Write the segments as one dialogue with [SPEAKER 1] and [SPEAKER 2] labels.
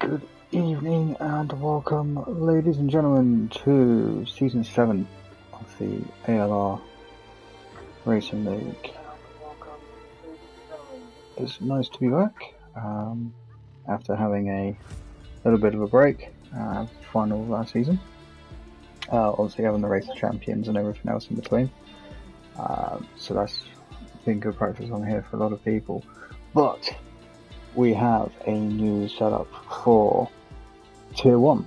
[SPEAKER 1] Good evening and welcome, ladies and gentlemen, to Season 7 of the ALR Racing League. It's nice to be back after having a little bit of a break, final of last season. Obviously having the Race of Champions and everything else in between. So that's been good practice on here for a lot of people. But we have a new setup for Tier 1.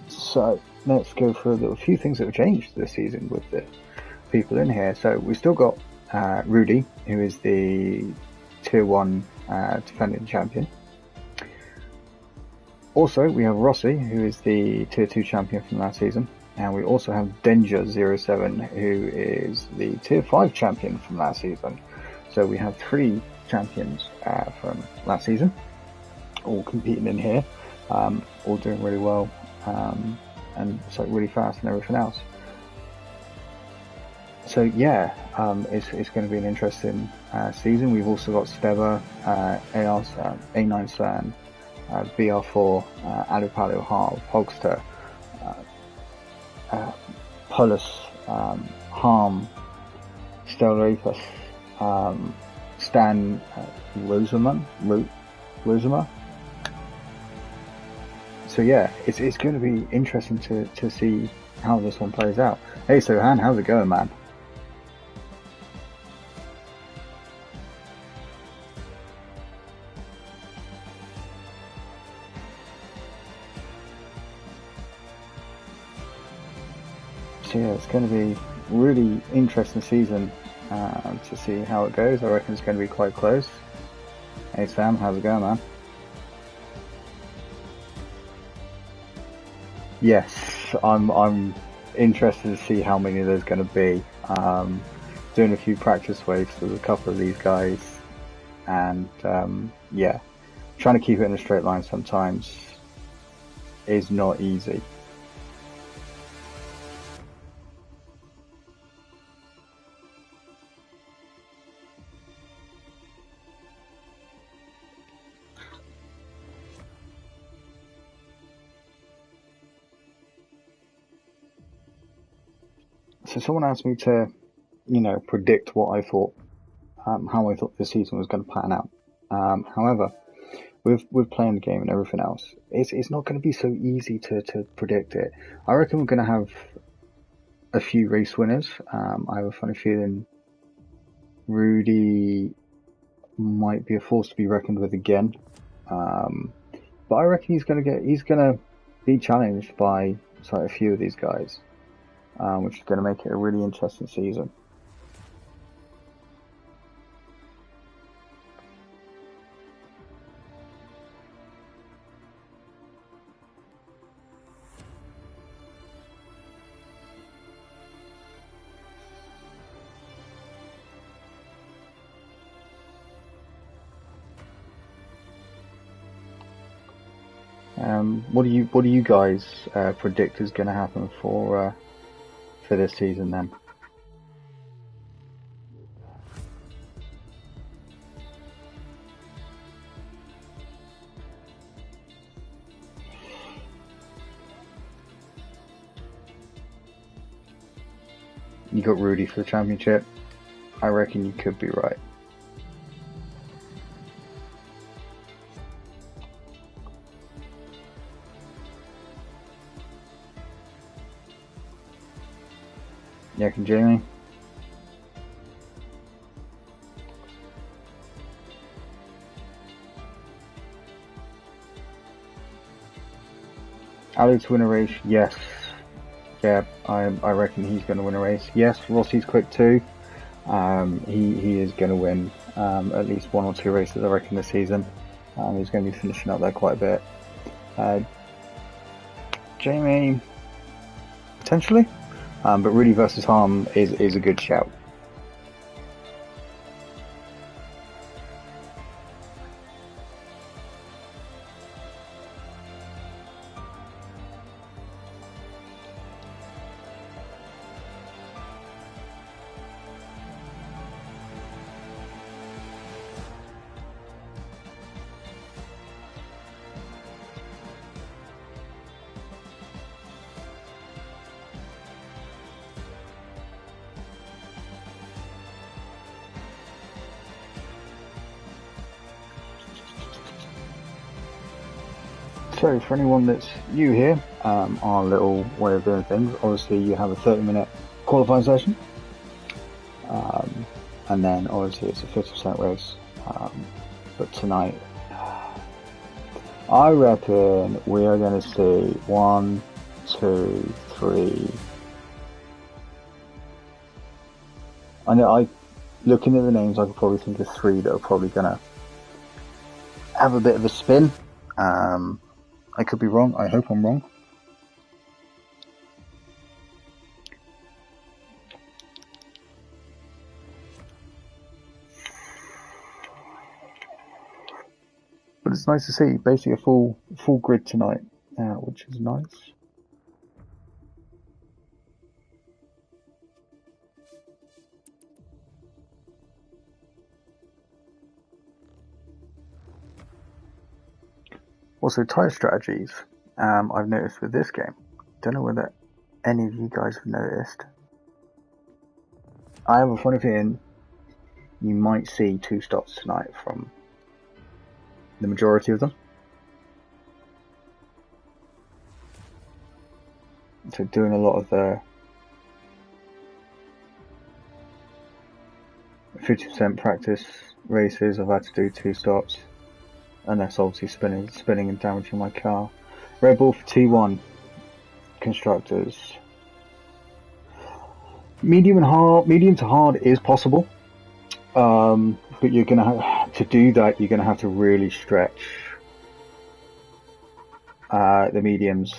[SPEAKER 1] So let's go through a few things that have changed this season with the people in here. So we've still got Rudy, who is the Tier 1 defending champion. Also, we have Rossi, who is the Tier 2 champion from last season. And we also have Danger07, who is the Tier 5 champion from last season. So we have 3 champions from last season, all competing in here, all doing really well, and so really fast and everything else. So yeah, it's going to be an interesting season. We've also got Steva, A9 San, BR4, Alupalo Harv, Hogster, Polis, Harm, Stelrapus, Stan Rosama. So yeah, it's going to be interesting to see how this one plays out. Hey Sohan, how's it going, man? So yeah, it's going to be really interesting season to see how it goes. I reckon it's going to be quite close. Hey Sam, how's it going, man? Yes, I'm interested to see how many there's going to be. Doing a few practice waves with a couple of these guys, and yeah, trying to keep it in a straight line sometimes is not easy. So someone asked me to, predict what I thought, how I thought this season was going to pan out. However, with playing the game and everything else, it's not going to be so easy to predict it. I reckon we're going to have a few race winners. I have a funny feeling Rudy might be a force to be reckoned with again. But I reckon he's going to be challenged by a few of these guys. Which is going to make it a really interesting season. What do you guys predict is going to happen for this season then? You got Rudy for the championship. I reckon you could be right. You reckon Jamie? Alex win a race? Yes. Yeah, I reckon he's going to win a race. Yes, Rossi's quick too. He is going to win at least 1 or 2 races, I reckon, this season. He's going to be finishing up there quite a bit. Jamie, potentially. But Rudy versus Harm is a good shout. So for anyone that's new here, our little way of doing things, obviously you have a 30-minute qualifying session, and then obviously it's a 50% race, but tonight I reckon we are going to see 1, 2, 3. I know, looking at the names, I could probably think of 3 that are probably going to have a bit of a spin. I could be wrong. I hope I'm wrong. But it's nice to see basically a full grid tonight, which is nice. Also, tyre strategies, I've noticed with this game. Don't know whether any of you guys have noticed. I have a funny feeling you might see 2 stops tonight from the majority of them. So doing a lot of the 50% practice races, I've had to do 2 stops. And that's obviously spinning and damaging my car. Red Bull for T1 constructors. Medium to hard is possible, but you're gonna have to do that. You're gonna have to really stretch the mediums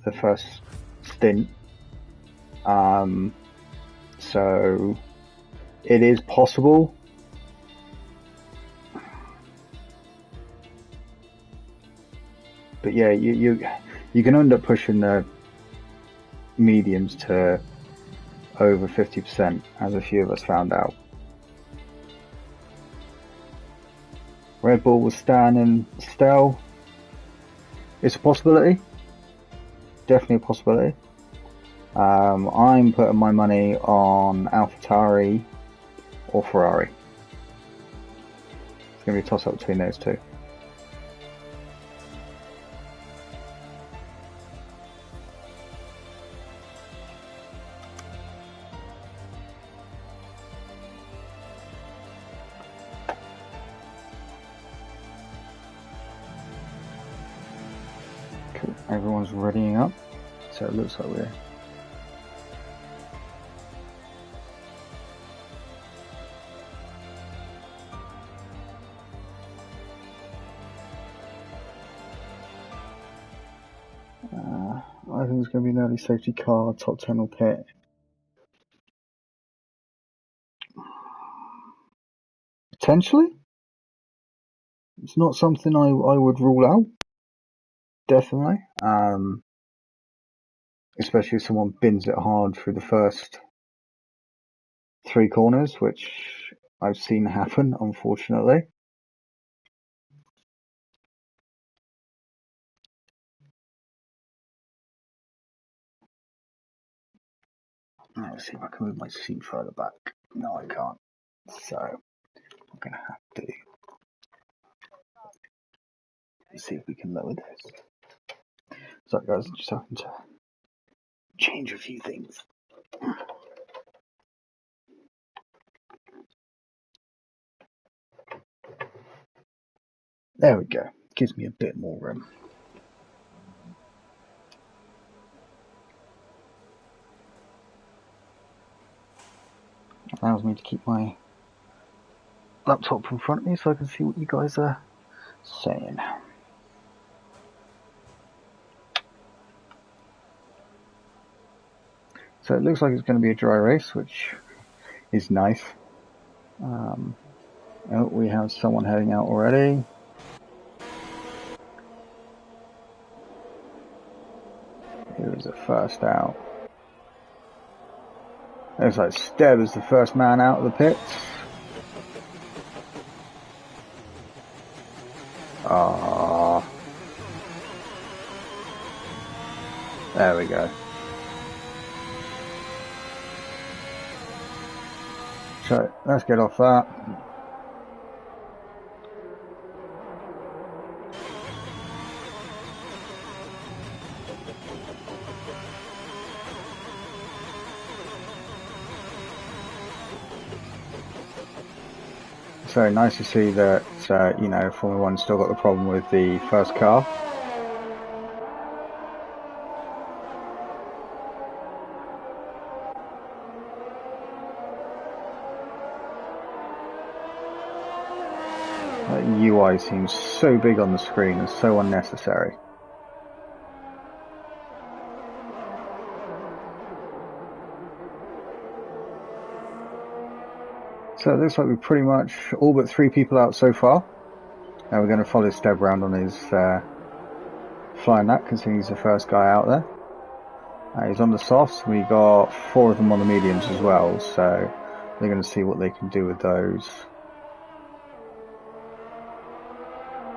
[SPEAKER 1] the first stint. So it is possible. But yeah, you can end up pushing the mediums to over 50%, as a few of us found out. Red Bull was standing still. It's a possibility. Definitely a possibility. I'm putting my money on AlphaTauri or Ferrari. It's going to be a toss-up between those two. Cool. Everyone's readying up, so it looks like we're I think it's going to be an early safety car, top 10 will pit. Potentially. It's not something I would rule out. Definitely. Especially if someone bins it hard through the first 3 corners, which I've seen happen, unfortunately. Let's see if I can move my seat further back. No, I can't. So I'm going to have to see if we can lower this. Sorry guys, I'm just having to change a few things. There we go. Gives me a bit more room. Allows me to keep my laptop in front of me so I can see what you guys are saying. So it looks like it's going to be a dry race, which is nice. Oh, we have someone heading out already. Here is the first out. Looks like Steb is the first man out of the pits. There we go. So let's get off that. So nice to see that, you know, Formula One still got the problem with the first car. That UI seems so big on the screen and so unnecessary. So it looks like we've pretty much all but 3 people out so far. Now we're going to follow Steb around on his flying lap, considering he's the first guy out there. He's on the softs, and we got 4 of them on the mediums as well, so they're going to see what they can do with those.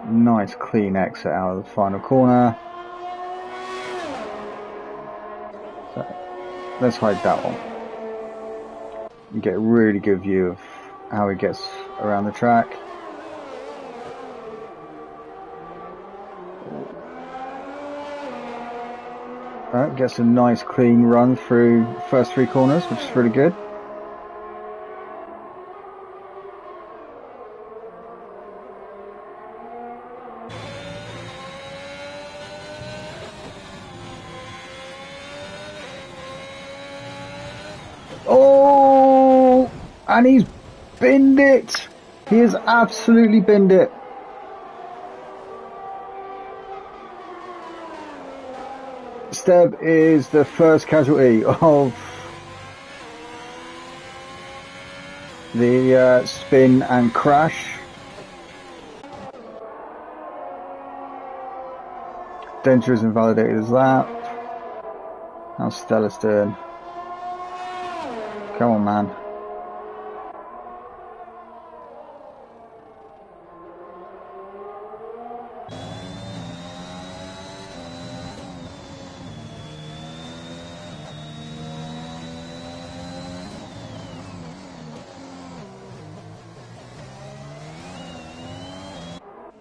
[SPEAKER 1] Nice clean exit out of the final corner. So let's hide that one. You get a really good view of how he gets around the track. Right, gets a nice clean run through the first 3 corners, which is really good. Oh, and he's binned it. He has absolutely binned it. Steb is the first casualty of the spin and crash. Danger is invalidated his lap. How's Stella's doing? Come on, man.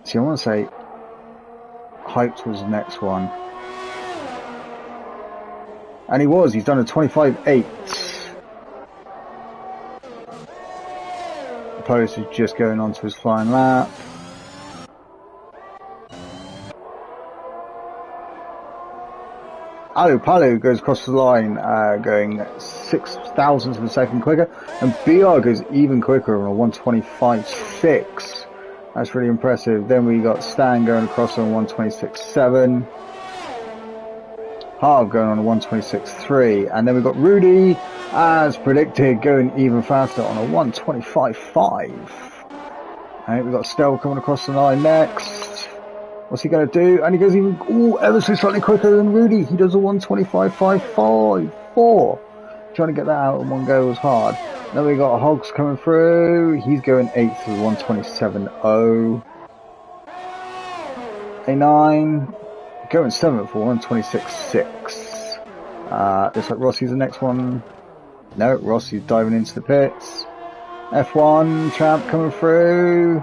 [SPEAKER 1] See, I want to say Hyped was the next one. And he was. He's done a 25.8. Post is just going on to his flying lap. Alu Palu goes across the line, going 6 thousandths of a second quicker, and BR goes even quicker on a 125.6. That's really impressive. Then we got Stan going across on 126.7. Harv going on a 126.3, and then we've got Rudy, as predicted, going even faster on a 125.5. And we've got Stel coming across the line next. What's he going to do? And he goes even ever so slightly quicker than Rudy. He does a 125.554. Trying to get that out in one go was hard. Then we got Hogs coming through. He's going 8th with 127.0. A9 going 7th for 126.6. Looks like Rossi's the next one. No, Rossi's diving into the pits. F1 champ coming through.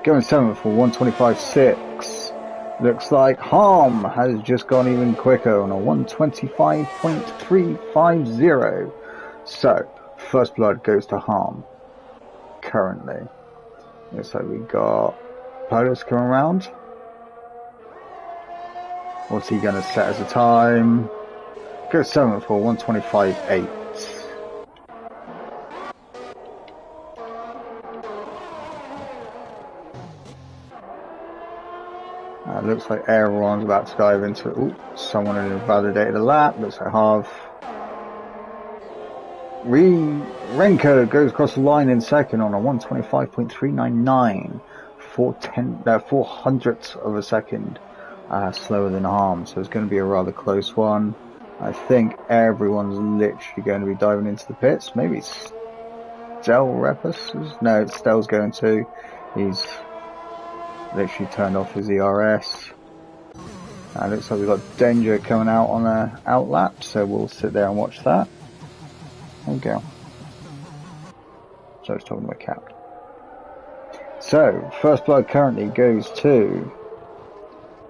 [SPEAKER 1] Going 7th for 125.6. Looks like Harm has just gone even quicker on a 125.350. So, first blood goes to Harm. Currently. Looks like we got Polis coming around. What's he going to set as a time? Go 7th for 125.8. Looks like Aero's about to dive into it. Ooh, someone had invalidated a lap. Looks like Harv. Renko goes across the line in second on a 125.399. 4 hundredths of a second slower than Harm, so it's going to be a rather close one. I think everyone's literally going to be diving into the pits. Maybe Stel Repus? No, Stel's going to. He's literally turned off his ERS. Looks like we've got Danger coming out on a out lap, so we'll sit there and watch that. There we go. So I was talking to my cat. So, first blood currently goes to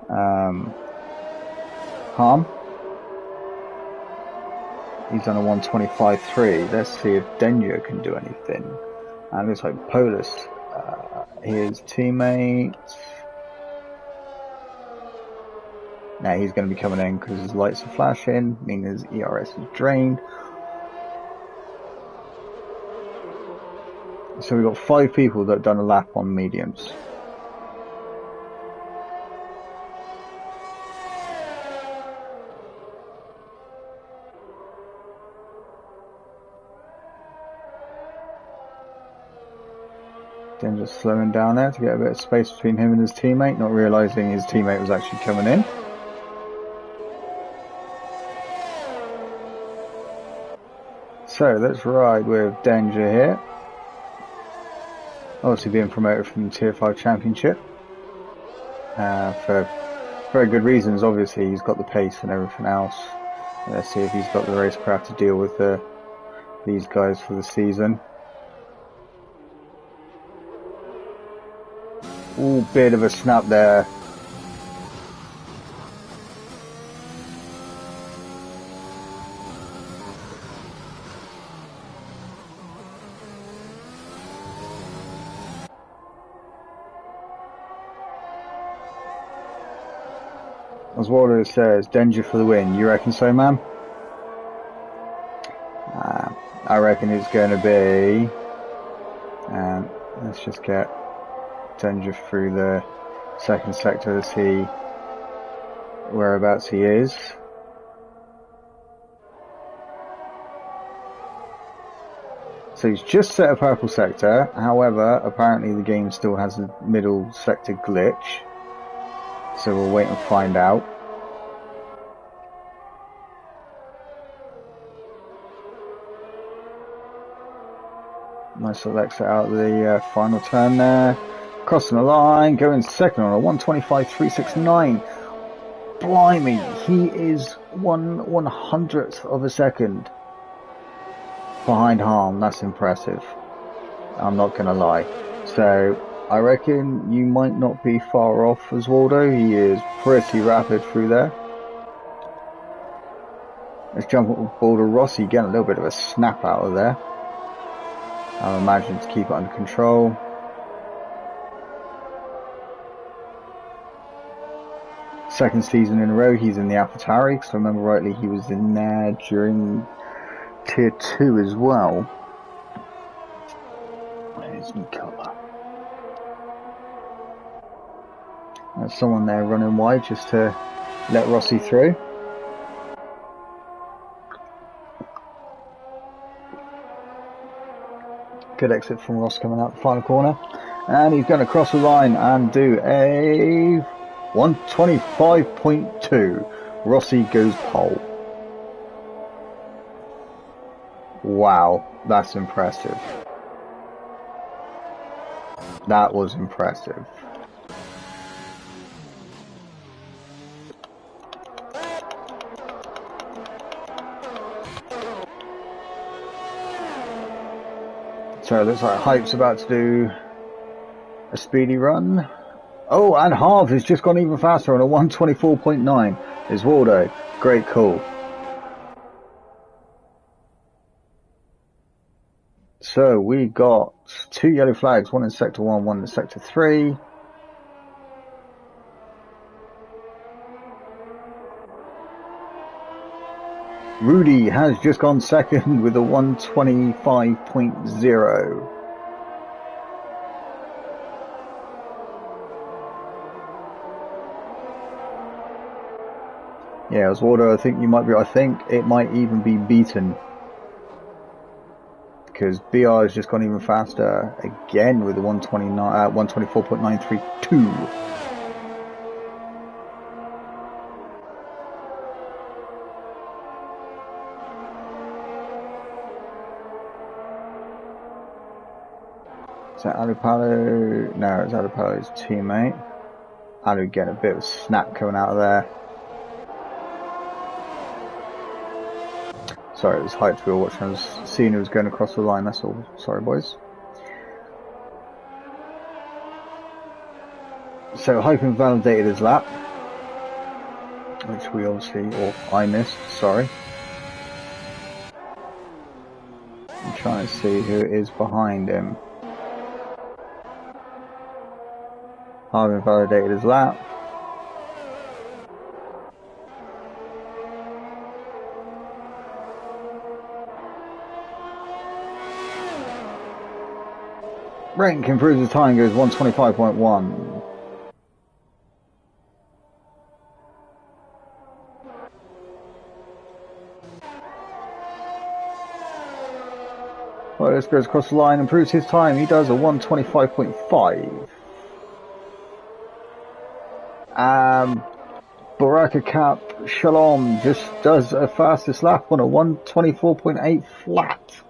[SPEAKER 1] Harm. He's on a 125.3. Let's see if Danger can do anything. And looks like Polis His teammate. Now he's going to be coming in because his lights are flashing, meaning his ERS is drained. So we've got 5 people that have done a lap on mediums. Then just slowing down there to get a bit of space between him and his teammate, not realising his teammate was actually coming in. So let's ride with Danger here. Obviously being promoted from the Tier 5 Championship. For very good reasons, obviously he's got the pace and everything else. Let's see if he's got the racecraft to deal with these guys for the season. Ooh, bit of a snap there. Oswaldo says, Danger for the win. You reckon so, man? I reckon it's going to be... let's just get Danger through the second sector to see whereabouts he is. So he's just set a purple sector. However, apparently the game still has a middle sector glitch. So we'll wait and find out. Nice little exit out of the final turn there. Crossing the line, going second on a 125.369. Blimey, he is 1/100th of a second behind Harm. That's impressive. I'm not going to lie. So I reckon you might not be far off Oswaldo. He is pretty rapid through there. Let's jump up board of Rossi, getting a little bit of a snap out of there. I imagine to keep it under control. Second season in a row he's in the AlphaTauri, because I remember rightly he was in there during Tier 2 as well. There's Nicola. There's someone there running wide just to let Rossi through. Good exit from Ross coming out the final corner. And he's going to cross the line and do a 125.2. Rossi goes pole. Wow, that's impressive. That was impressive. So it looks like Hype's about to do a speedy run. Oh, and Harv has just gone even faster on a 124.9. Is Waldo. Great call. So we got 2 yellow flags, one in Sector 1, one in Sector 3. Rudy has just gone second with a 125.0. Yeah, Oswaldo, I think you might be, I think it might even be beaten. Because BR has just gone even faster again with the 124.932. Is that Alupalo? No, it's Alupalo's teammate. Alu getting a bit of a snap coming out of there. Sorry, it was Hyped we were watching. I was seeing who was going across the line, that's all. Sorry, boys. So Hype invalidated his lap, which we obviously, or I missed, sorry. I'm trying to see who is behind him. I've invalidated his lap. Rank improves the time, goes 125.1. Well, this goes across the line, improves his time. He does a 125.5. Baraka Cap Shalom just does a fastest lap on a 124.8 flat.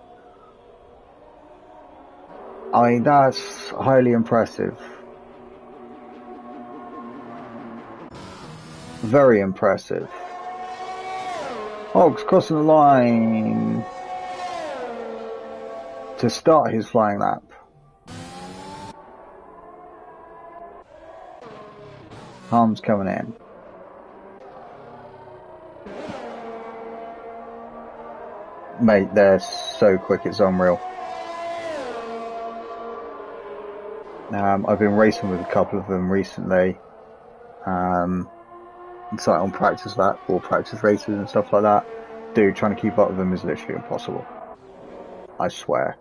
[SPEAKER 1] I mean, that's highly impressive. Very impressive. Hogs crossing the line to start his flying lap. Harm's coming in. Mate, they're so quick, it's unreal. I've been racing with a couple of them recently. It's like on practice lap or practice races and stuff like that. Dude, trying to keep up with them is literally impossible. I swear.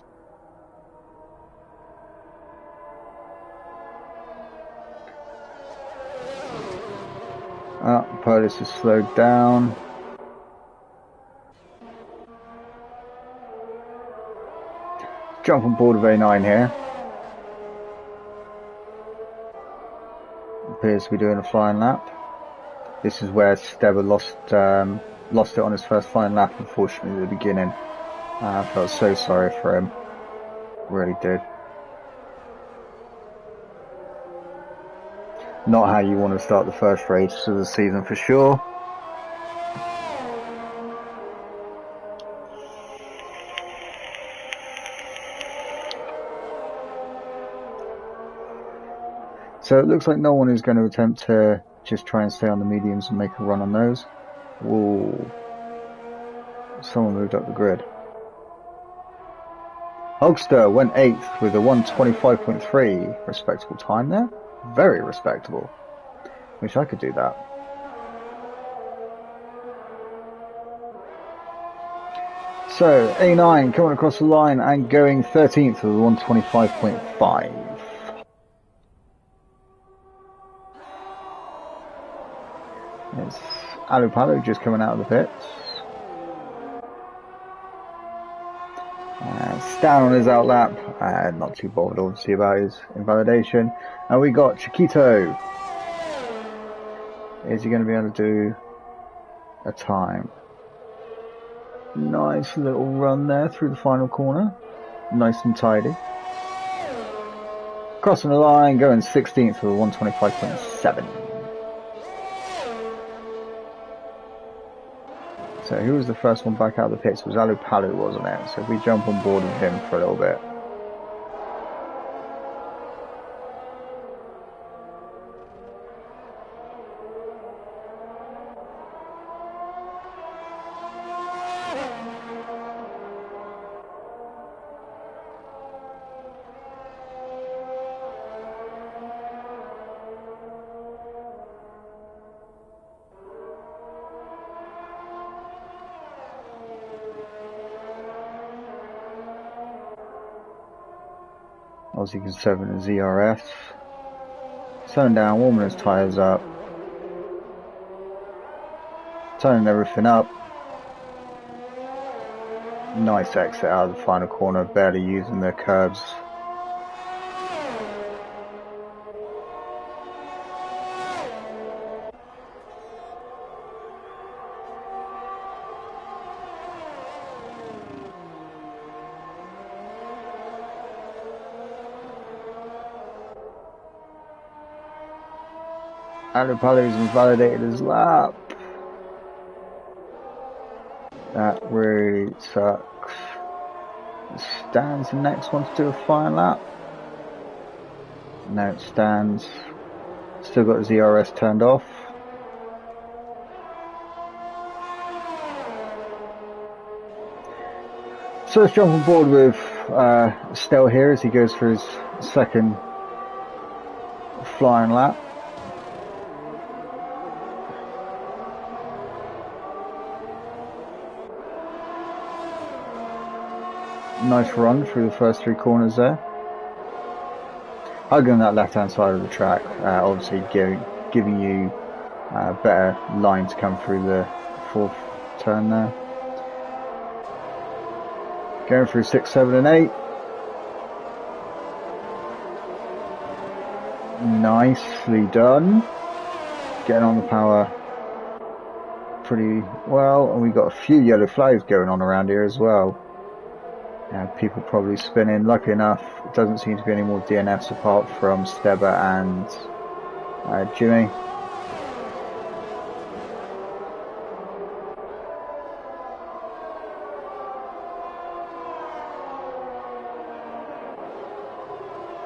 [SPEAKER 1] Police has slowed down. Jump on board of A9 here. Appears to be doing a flying lap. This is where Stebber lost it on his first flying lap, unfortunately, at the beginning. I felt so sorry for him. Really did. Not how you want to start the first race of the season for sure. So it looks like no one is going to attempt to just try and stay on the mediums and make a run on those. Ooh. Someone moved up the grid. Hogster went 8th with a 125.3. Respectable time there. Very respectable. Wish I could do that. So, A9 coming across the line and going 13th with a 125.5. It's Alupalo just coming out of the pits. Stan on his outlap. Not too bothered obviously about his invalidation. And we got Chiquito. Is he going to be able to do a time? Nice little run there through the final corner. Nice and tidy. Crossing the line, going 16th with a 125.7. So who was the first one back out of the pits? It was Alupalu, wasn't it? So if we jump on board with him for a little bit. Obviously conserving his ZRS. Slowing down, warming his tyres up. Turning everything up. Nice exit out of the final corner, barely using the curbs. Alupalu's invalidated his lap. That really sucks. Stan's the next one to do a fine lap. No, it Stan's. Still got his ERS turned off. So let's jump on board with Stel here as he goes for his second flying lap. Nice run through the first 3 corners there. Hugging that left-hand side of the track, obviously giving you better line to come through the 4th turn there. Going through 6, 7 and 8. Nicely done. Getting on the power pretty well, and we've got a few yellow flags going on around here as well. People probably spinning. Lucky enough, it doesn't seem to be any more DNFs apart from Stebber and Jimmy.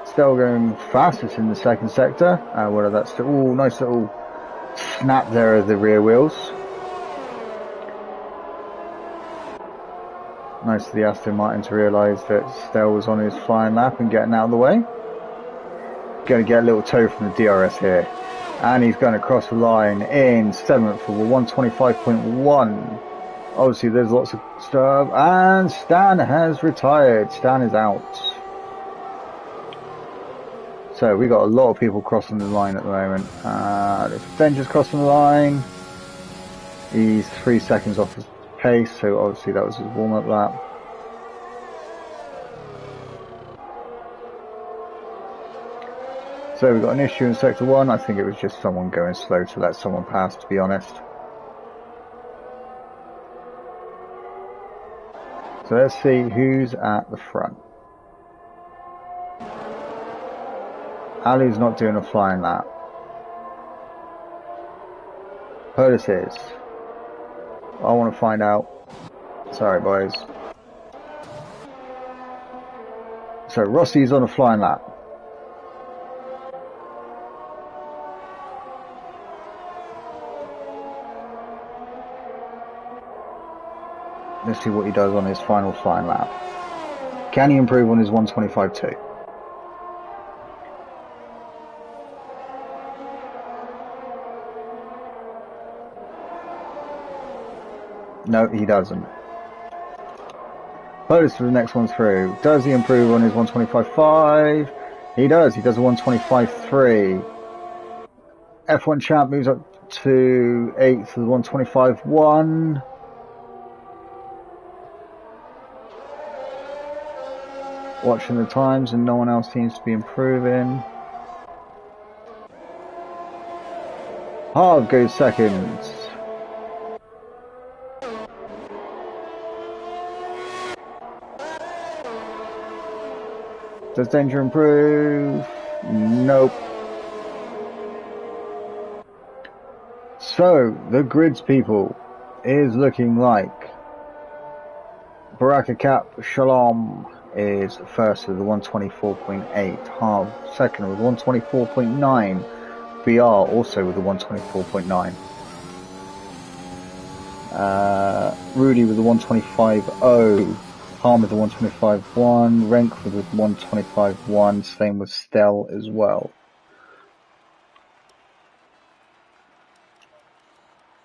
[SPEAKER 1] Still going fastest in the 2nd sector. Whether that's the nice little snap there of the rear wheels. Nice of the Aston Martin to realise that Stell was on his flying lap and getting out of the way. Going to get a little tow from the DRS here. And he's going to cross the line in 7th for the 125.1. Obviously there's lots of stuff. And Stan has retired. Stan is out. So we got a lot of people crossing the line at the moment. Avengers crossing the line. He's 3 seconds off his pace, so obviously that was his warm-up lap. So we've got an issue in sector 1. I think it was just someone going slow to let someone pass, to be honest. So let's see who's at the front. Ali's not doing a flying lap. Curtis is. I want to find out. Sorry, boys. So Rossi's on a flying lap. Let's see what he does on his final flying lap. Can he improve on his 125.2? No, he doesn't. Lotus for the next one through. Does he improve on his 125.5? He does. He does a 125.3. F1 champ moves up to 8th with 125.1. Watching the times and no one else seems to be improving. Hard goes second. Does Danger improve? Nope. So, the grids people is looking like Baraka Cap Shalom is first with the 124.8, Harv second with 124.9, BR also with the 124.9, Rudy with the 125.0, Harm with the 125.1, Renk with the 125.1, same with Stell as well.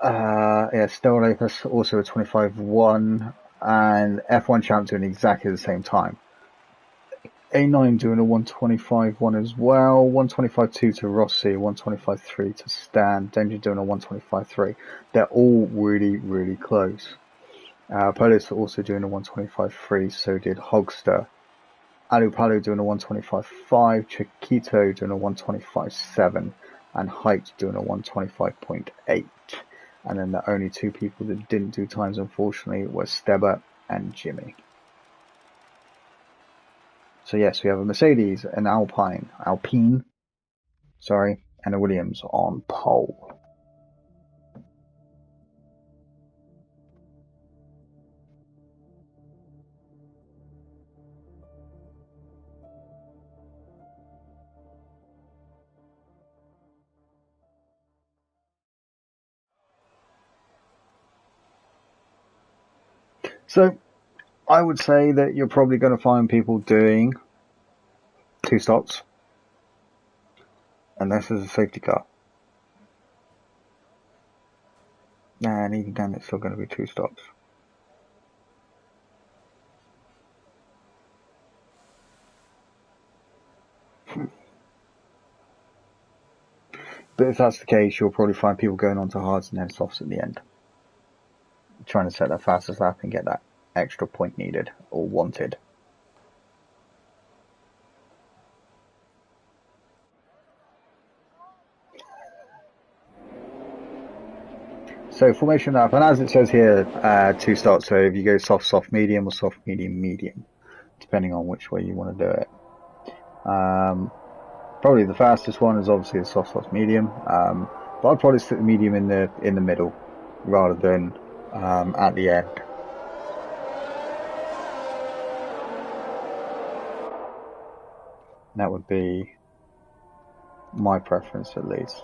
[SPEAKER 1] Yeah, Stell Lapus also a 25.1, and F1 Champ doing exactly the same time. A9 doing a 125.1 as well, 125.2 to Rossi, 125.3 to Stan, Danger doing a 125.3. They're all really, really close. Polis also doing a 125.3, so did Hogster. Alu Palu doing a 125.5, Chiquito doing a 125.7, and Hyped doing a 125.8. And then the only two people that didn't do times, unfortunately, were Stebber and Jimmy. So yes, we have a Mercedes, an Alpine, and a Williams on pole. So, I would say that you're probably going to find people doing two stops. unless there's a safety car. And even then, it's still going to be 2 stops. But if that's the case, you'll probably find people going on to hards and then softs at the end, trying to set that fastest lap and get that extra point needed or wanted. So formation lap, and as it says here, 2 starts. So if you go soft, soft, medium, or soft, medium, medium, depending on which way you want to do it. Probably the fastest one is obviously the soft, soft, medium. But I'd probably stick the medium in the middle rather than at the end. That would be my preference, at least.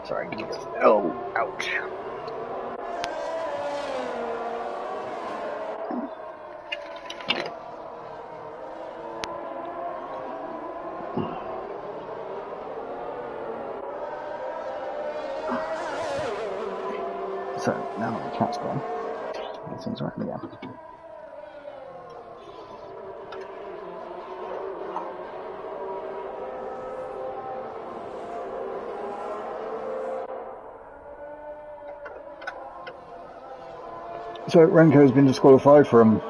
[SPEAKER 1] Sorry, oh, ouch. So now that the cat's gone, get things around again. So Renko's been disqualified from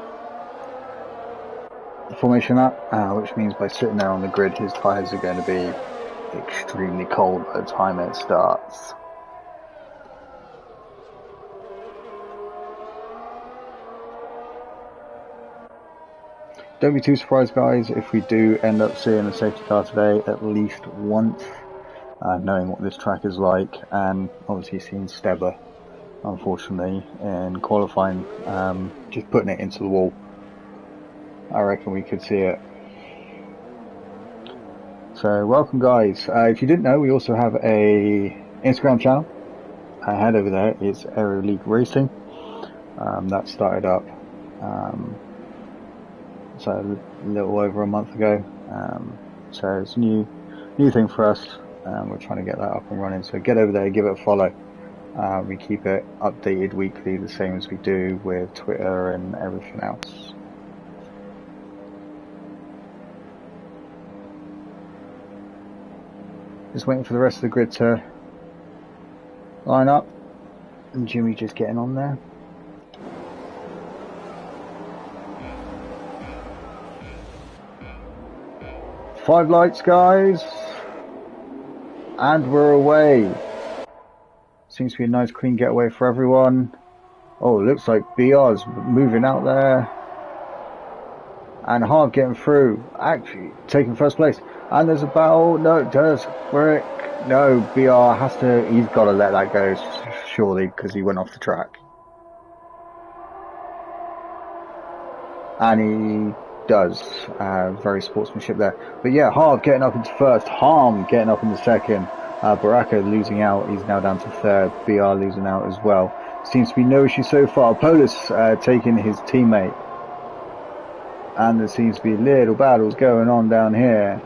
[SPEAKER 1] the formation lap, which means by sitting there on the grid, his tyres are going to be extremely cold by the time it starts. Don't be too surprised, guys, if we do end up seeing a safety car today at least once, knowing what this track is like, and obviously seeing Steber, unfortunately, in qualifying, just putting it into the wall. I reckon we could see it. So welcome, guys. If you didn't know, we also have a Instagram channel. Head over there. It's Aero League Racing. That started up so a little over a month ago. So it's a new thing for us. We're trying to get that up and running. So get over there, give it a follow. We keep it updated weekly, the same as we do with Twitter and everything else. Just waiting for the rest of the grid to line up, and Jimmy just getting on there. Five lights, guys, and we're away. Seems to be a nice clean getaway for everyone. Oh, it looks like BR's moving out there. And Hard getting through, actually taking first place. And there's a battle. No, it does. Rick. No, BR has to, he's got to let that go, surely, because he went off the track. And he does. Very sportsmanship there. But yeah, Hard getting up into first. Harm getting up into second. Baraka losing out, he's now down to third. BR losing out as well. Seems to be no issue so far. Polis taking his teammate. And there seems to be little battles going on down here.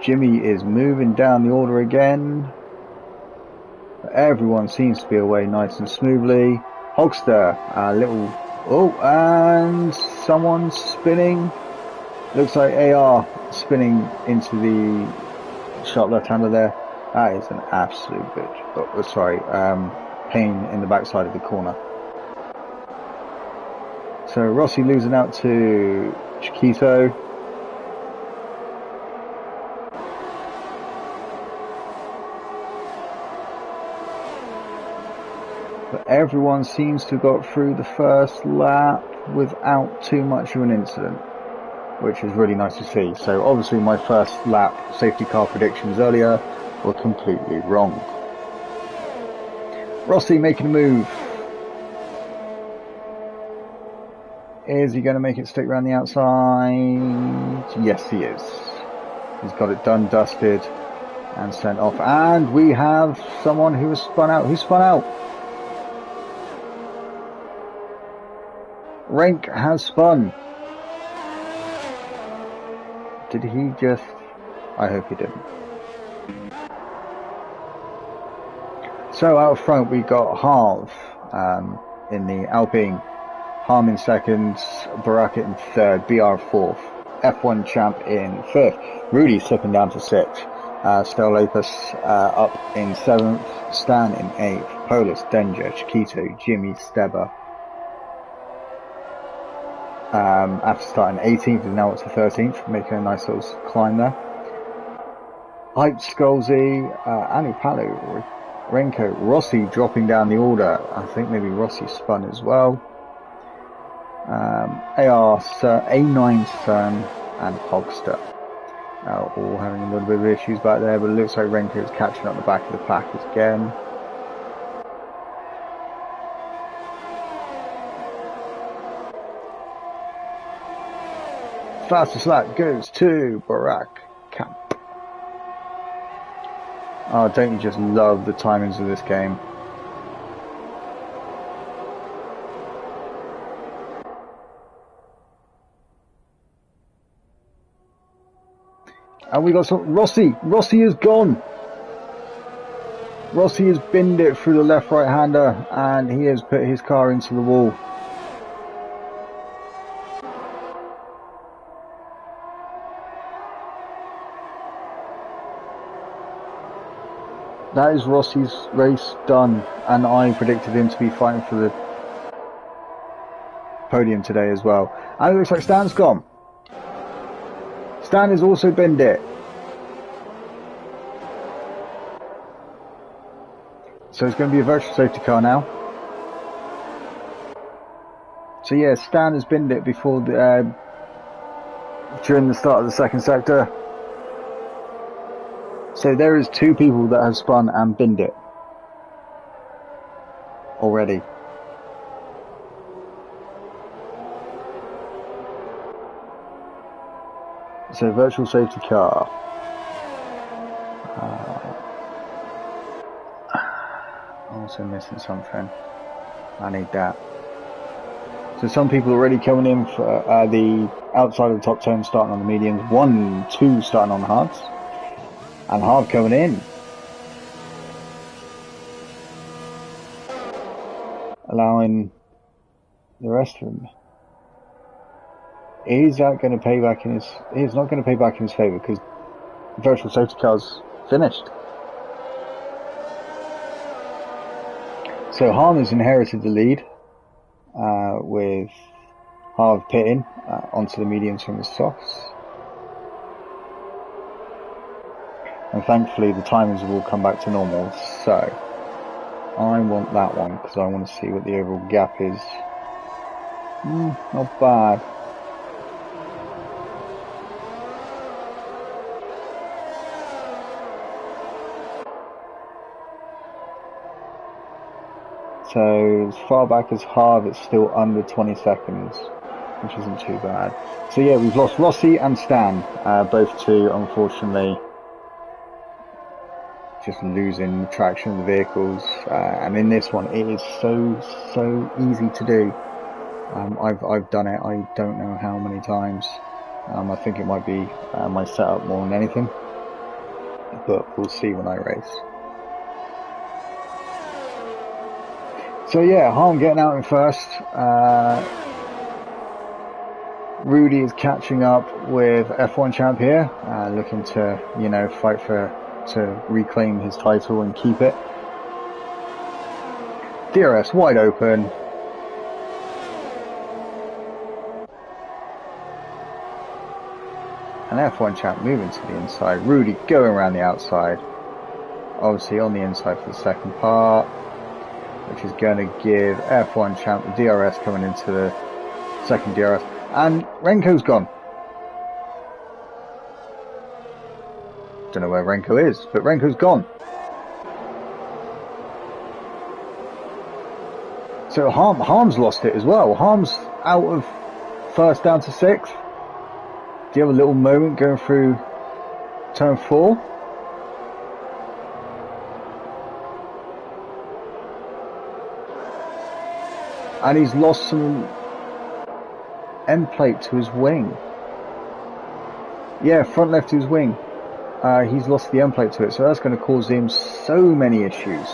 [SPEAKER 1] Jimmy is moving down the order again. Everyone seems to be away nice and smoothly. Hogster, little... Oh, and someone's spinning. Looks like AR spinning into the sharp left-hander there. That is an absolute bitch. Oh, sorry, pain in the backside of the corner. So Rossi losing out to Chiquito. But everyone seems to have got through the first lap without too much of an incident, which is really nice to see. So obviously my first lap safety car predictions earlier were completely wrong. Rossi making a move. Is he going to make it stick around the outside? Yes, he is. He's got it done, dusted, and sent off. And we have someone who has spun out. Who spun out? Renk has spun. Did he just... I hope he didn't. So out front we got Harv in the Alpine, Harm in second, Barak in third, BR fourth, F1 champ in fifth, Rudy slipping down to sixth, Stellatus up in seventh, Stan in eighth, Polis, Danger, Chiquito, Jimmy, Steba. After starting 18th, is now up to 13th, making a nice little climb there. Hype, Skolzy, Anu Palu, Renko, Rossi dropping down the order. I think maybe Rossi spun as well. AR, A9 Sun, and Hogster. All having a little bit of issues back there, but it looks like Renko is catching up the back of the pack again. Fastest lap goes to Barak Camp. Oh, don't you just love the timings of this game? And we got some... Rossi is gone. Rossi has binned it through the left right hander and he has put his car into the wall. That is Rossi's race done, and I predicted him to be fighting for the podium today as well. And it looks like Stan's gone. Stan has also binned it. So it's going to be a virtual safety car now. So yeah, Stan has binned it before the, during the start of the second sector. So there is two people that have spun and binned it already. So virtual safety car. Also missing something. I need that. So some people already coming in for the outside of the top 10 starting on the mediums. 1, 2 starting on the hards. And Hard coming in. Allowing the rest of them. Is that going to pay back in his... He's not going to pay back in his favour because virtual safety car's finished. So Harm has inherited the lead with Harv pitting onto the mediums from the softs. And thankfully the timings have all come back to normal, so I want that one because I want to see what the overall gap is. Not bad. So as far back as Harv, it's still under 20 seconds, which isn't too bad. So yeah, we've lost Rossi and Stan, both two unfortunately just losing traction of the vehicles, and in this one it is so easy to do. I've done it, I don't know how many times. I think it might be my setup more than anything, but we'll see when I race. So yeah, Harm getting out in first. Rudy is catching up with F1 champ here, looking to, you know, fight to reclaim his title and keep it. DRS wide open. And F1 champ moving to the inside. Rudy going around the outside. Obviously on the inside for the second part, which is going to give F1 champ the DRS coming into the second DRS. And Renko's gone. Don't know where Renko is, but Renko's gone. So Harm's lost it as well. Harm's out of first down to 6th. Do you have a little moment going through turn 4? And he's lost some end plate to his wing. Yeah, front left to his wing. He's lost the end plate to it, so that's going to cause him so many issues.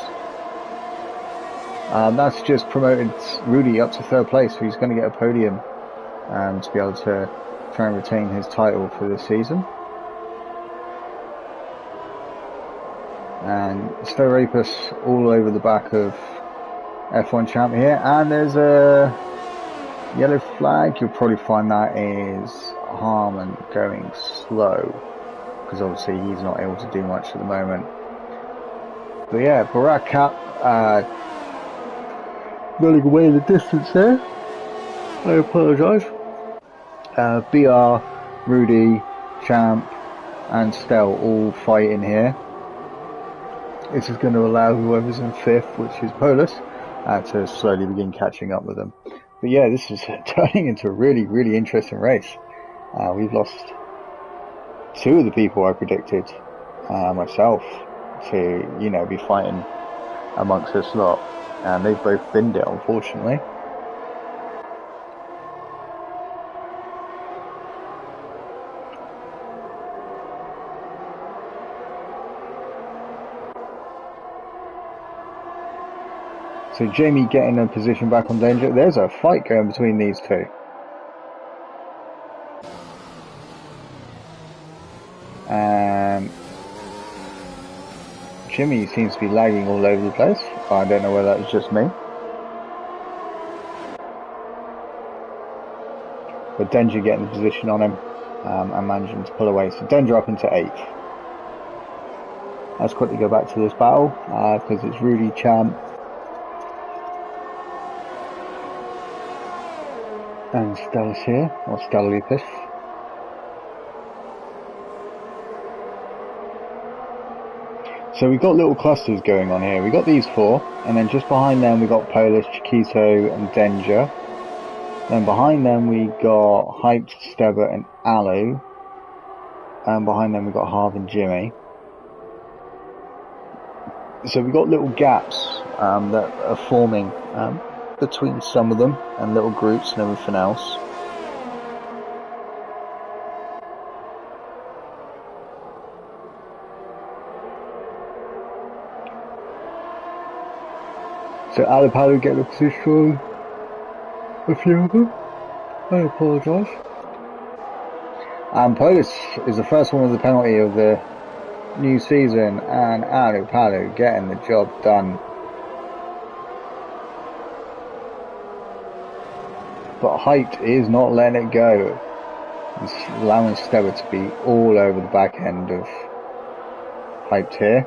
[SPEAKER 1] That's just promoted Rudy up to 3rd place, so he's going to get a podium to be able to try and retain his title for this season. And Sterapus all over the back of F1 champ here, and there's a yellow flag. You'll probably find that is Harmon going slow, because obviously he's not able to do much at the moment. But yeah, Barack Cap running away in the distance there. I apologise. BR, Rudy, Champ and Stel all fighting here. This is going to allow whoever's in 5th, which is Polis, to slowly begin catching up with them. But yeah, this is turning into a really, really interesting race. We've lost 2 of the people I predicted myself to, you know, be fighting amongst this lot, and they've both binned it, unfortunately. So Jamie getting a position back on danger. There's a fight going between these 2. Jimmy seems to be lagging all over the place. I don't know whether that was just me. But Danger getting the position on him and managing to pull away. So Danger up into 8th. Let's quickly go back to this battle because it's Rudy, Champ and Stella's here, or Stellapus. So we've got little clusters going on here. We've got these 4, and then just behind them we've got Polish, Chiquito and Danger. Then behind them we got Hyped, Stebber and Alu. And behind them we've got Harv and Jimmy. So we've got little gaps that are forming between some of them, and little groups and everything else. So Alapalu get the position on a few of them. I apologise. And Polis is the first one with the penalty of the new season, and Alapalu getting the job done. But Hyped is not letting it go. It's allowing Stebber to be all over the back end of Hyped here.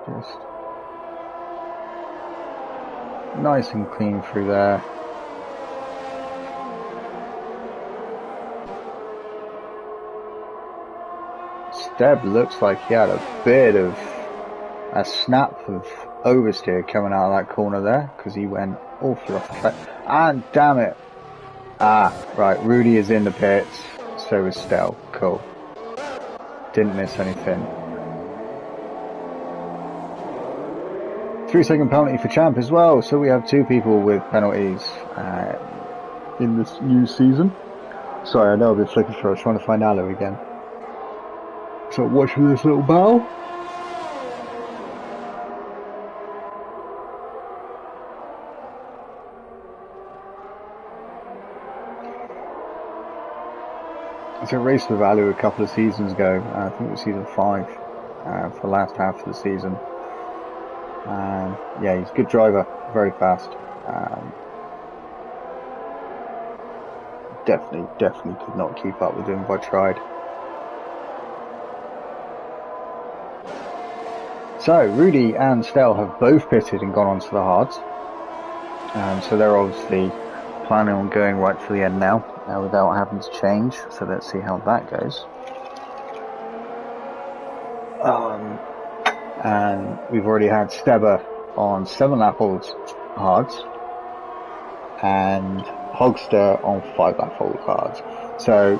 [SPEAKER 1] Just nice and clean through there. Steb looks like he had a bit of a snap of oversteer coming out of that corner there, because he went awfully off the track. And damn it! Right, Rudy is in the pits, so is Stel. Cool. Didn't miss anything. 3-second penalty for Champ as well, so we have 2 people with penalties in this new season. Sorry, I know I've been flicking through, I was trying to find Aloe again. So watching this little battle. It's a race with Aloe a couple of seasons ago, I think it was season 5, for the last half of the season. Yeah, he's a good driver, very fast. Definitely could not keep up with him if I tried. So, Rudy and Stel have both pitted and gone onto the hards. So they're obviously planning on going right to the end now without having to change, so let's see how that goes. And we've already had Stebber on 7 lap hards and Hogster on 5 lap hards. So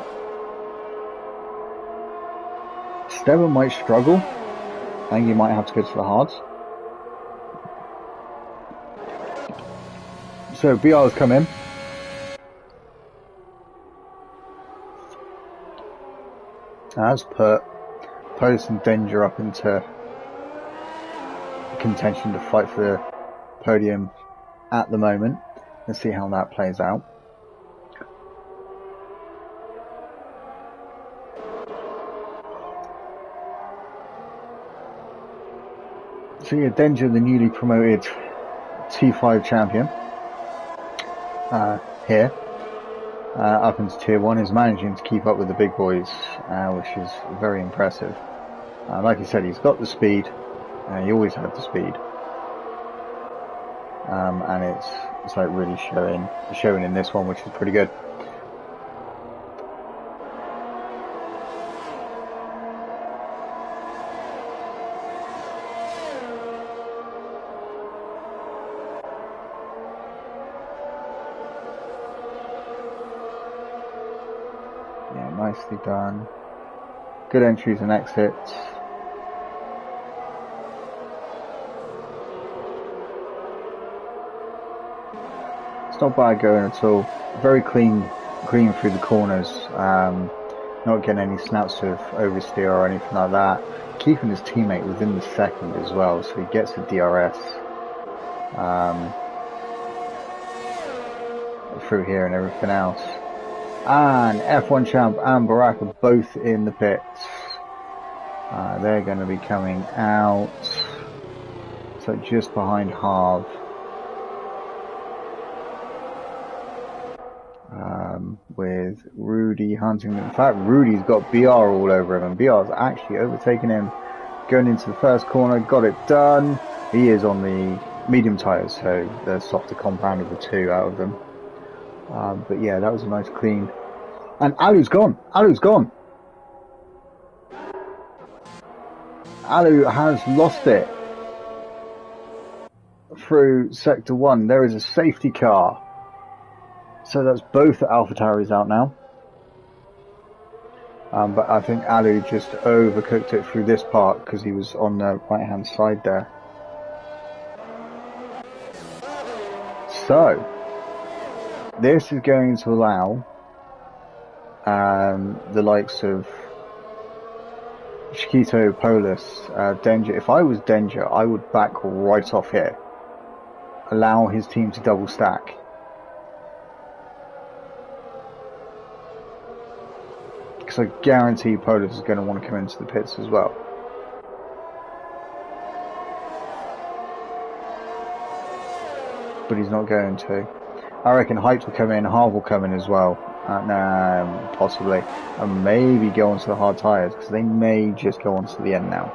[SPEAKER 1] Stebber might struggle. I think he might have to go to the hards. So BR's come in. Has put Post and Danger up into contention to fight for the podium at the moment. Let's see how that plays out. So yeah, Danger, the newly promoted T5 champion, here, up into Tier 1, is managing to keep up with the big boys, which is very impressive. Like I said, he's got the speed, he always had the speed, and it's like really showing in this one, which is pretty good. Nicely done. Good entries and exits. It's not bad going at all. Very clean through the corners. Not getting any snaps of oversteer or anything like that. Keeping his teammate within the second as well, so he gets the DRS through here and everything else. And F1 Champ and Barack are both in the pits. They're going to be coming out. So just behind Harv. With Rudy hunting them. In fact, Rudy's got BR all over him, and BR's actually overtaken him. Going into the first corner, got it done. He is on the medium tyres, so the softer compound of the two out of them. But yeah, that was a nice clean. And Alu's gone. Alu's gone. Alu has lost it through Sector 1. There is a safety car. So that's both AlphaTauris out now. But I think Alu just overcooked it through this part because he was on the right hand side there. So this is going to allow the likes of Chiquito, Polis, Danger. If I was Danger, I would back right off here. Allow his team to double stack. Because I guarantee Polis is going to want to come into the pits as well. But he's not going to. I reckon Height will come in, Harv will come in as well. Possibly. And maybe go onto the hard tyres, because they may just go onto the end now.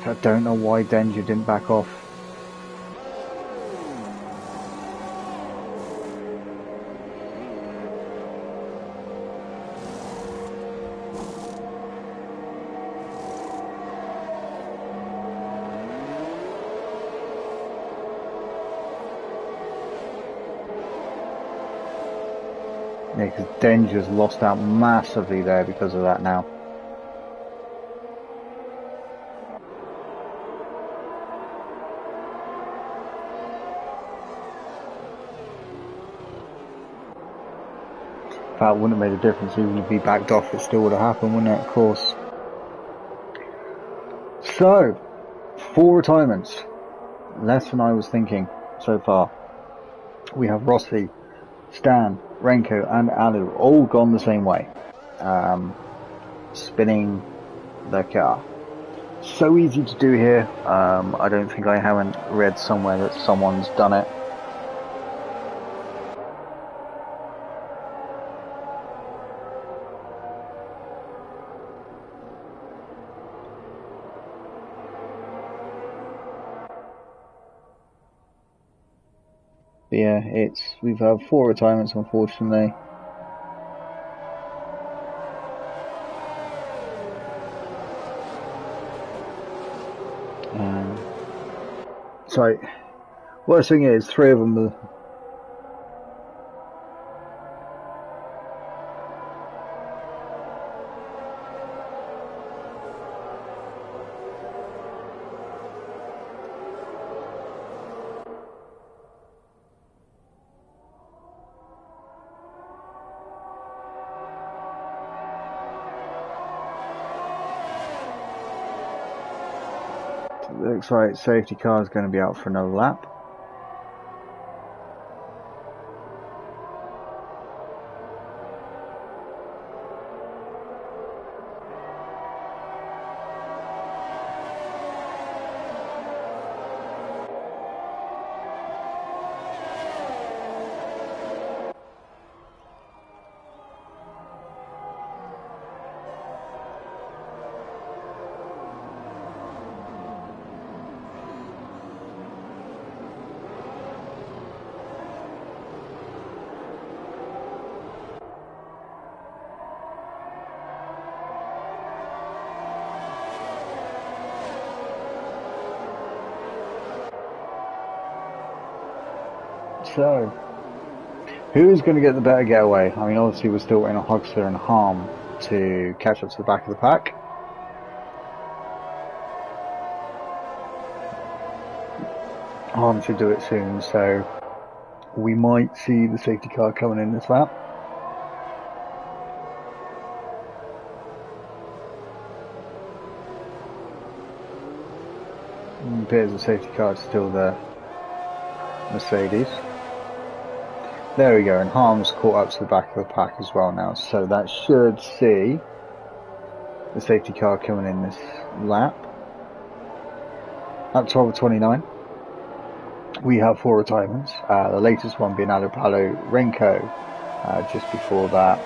[SPEAKER 1] I don't know why Danger didn't back off. Yeah, because Danger's lost out massively there because of that now. That wouldn't have made a difference. Even if he backed off, it still would have happened, wouldn't it? Of course. So, 4 retirements. Less than I was thinking so far. We have Rossi, Stan, Renko and Alu all gone the same way. Spinning the car. So easy to do here. I don't think I haven't read somewhere that someone's done it. But yeah, we've had 4 retirements, unfortunately. So, worst thing is, 3 of them are... It looks like safety car is going to be out for another lap. So, who's going to get the better getaway? I mean, obviously we're still waiting on Huxler and Harm to catch up to the back of the pack. Harm should do it soon, so we might see the safety car coming in this lap. It appears the safety car is still the Mercedes. There we go, and Harm's caught up to the back of the pack as well now, so that should see the safety car coming in this lap. At 12:29, we have 4 retirements, the latest one being Alopalo Renko, just before that,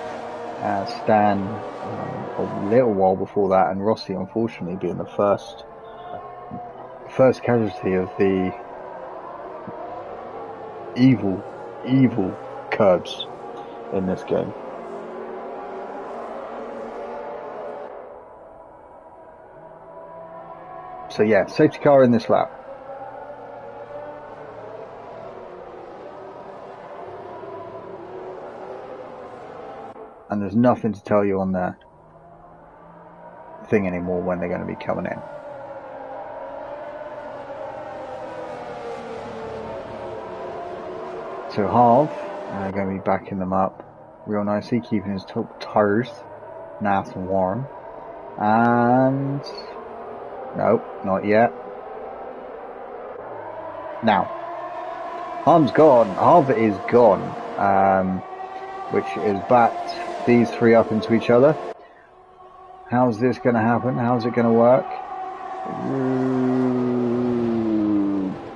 [SPEAKER 1] Stan a little while before that, and Rossi unfortunately being the first casualty of the evil curbs in this game. So yeah, safety car in this lap. And there's nothing to tell you on the thing anymore when they're going to be coming in. So Harv, going to be backing them up real nicely, keeping his tires nice and warm. And no, not yet. Now, Harv's gone. Harv is gone, which has backed these 3 up into each other. How's this going to happen? How's it going to work?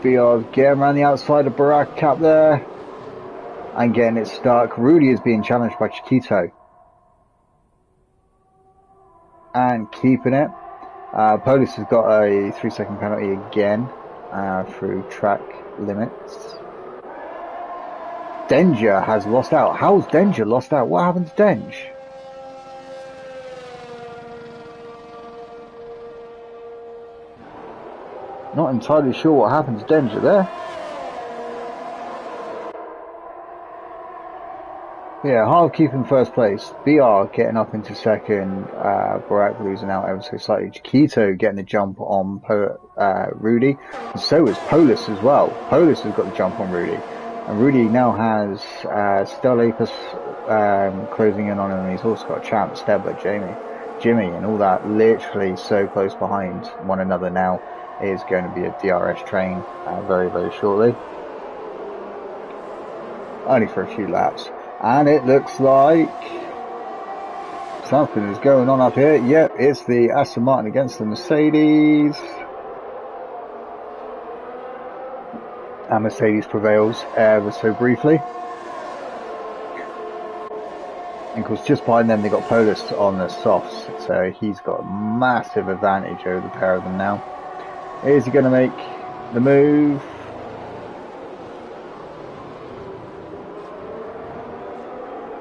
[SPEAKER 1] BR's getting around the outside of Barack Cap there. And getting it stuck. Rudy is being challenged by Chiquito. And keeping it. Polis has got a 3-second penalty again through track limits. Danger has lost out. How's Danger lost out? What happened to Denge? Not entirely sure what happened to Danger there. Yeah, Harv keeping first place. BR getting up into second. Barack losing out ever so slightly. Chiquito getting the jump on Rudy. And so is Polis as well. Polis has got the jump on Rudy. And Rudy now has Stellapus closing in on him. And he's also got Champ, Stebler, Jimmy, and all that literally so close behind one another now. It is going to be a DRS train very, very shortly. Only for a few laps. And it looks like something is going on up here. Yep, it's the Aston Martin against the Mercedes. And Mercedes prevails ever so briefly. And of course, just behind them, they've got Polis on the softs. So he's got a massive advantage over the pair of them now. Is he going to make the move?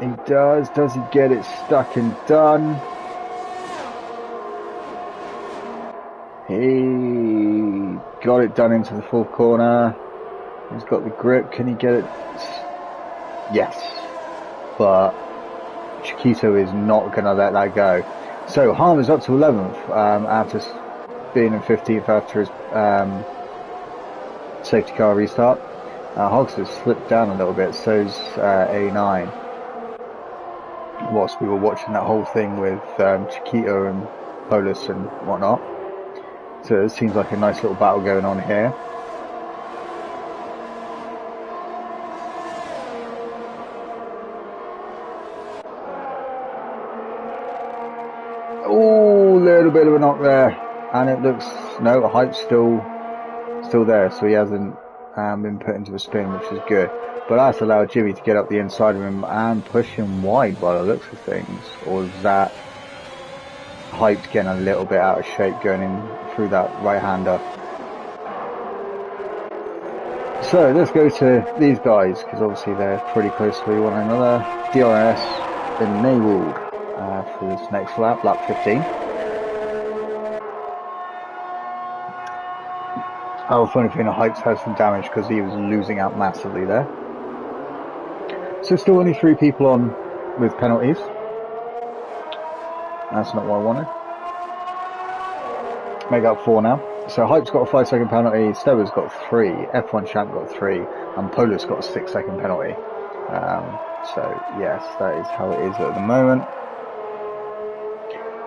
[SPEAKER 1] He does. Does he get it stuck and done? He got it done into the fourth corner. He's got the grip. Can he get it? Yes. But Chiquito is not going to let that go. So Harm is up to 11th after being in 15th after his safety car restart. Hogs has slipped down a little bit, so's A9. Whilst we were watching that whole thing with Chiquito and Polis and whatnot. So it seems like a nice little battle going on here. Oh, little bit of a knock there, and it looks Hype's still there, so he hasn't been put into a spin, which is good. But that's allowed Jimmy to get up the inside of him and push him wide by the looks of things. Or is that Hype's getting a little bit out of shape going in through that right-hander? So let's go to these guys, because obviously they're pretty close to one another. DRS enabled for this next lap 15. Oh, funny thing, Hypes has some damage because he was losing out massively there. So still only 3 people on with penalties. That's not what I wanted. Make up 4 now. So Hype's got a 5-second penalty, Stella's got 3, F1 Champ got 3, and Polo's got a 6-second penalty. So yes, that is how it is at the moment.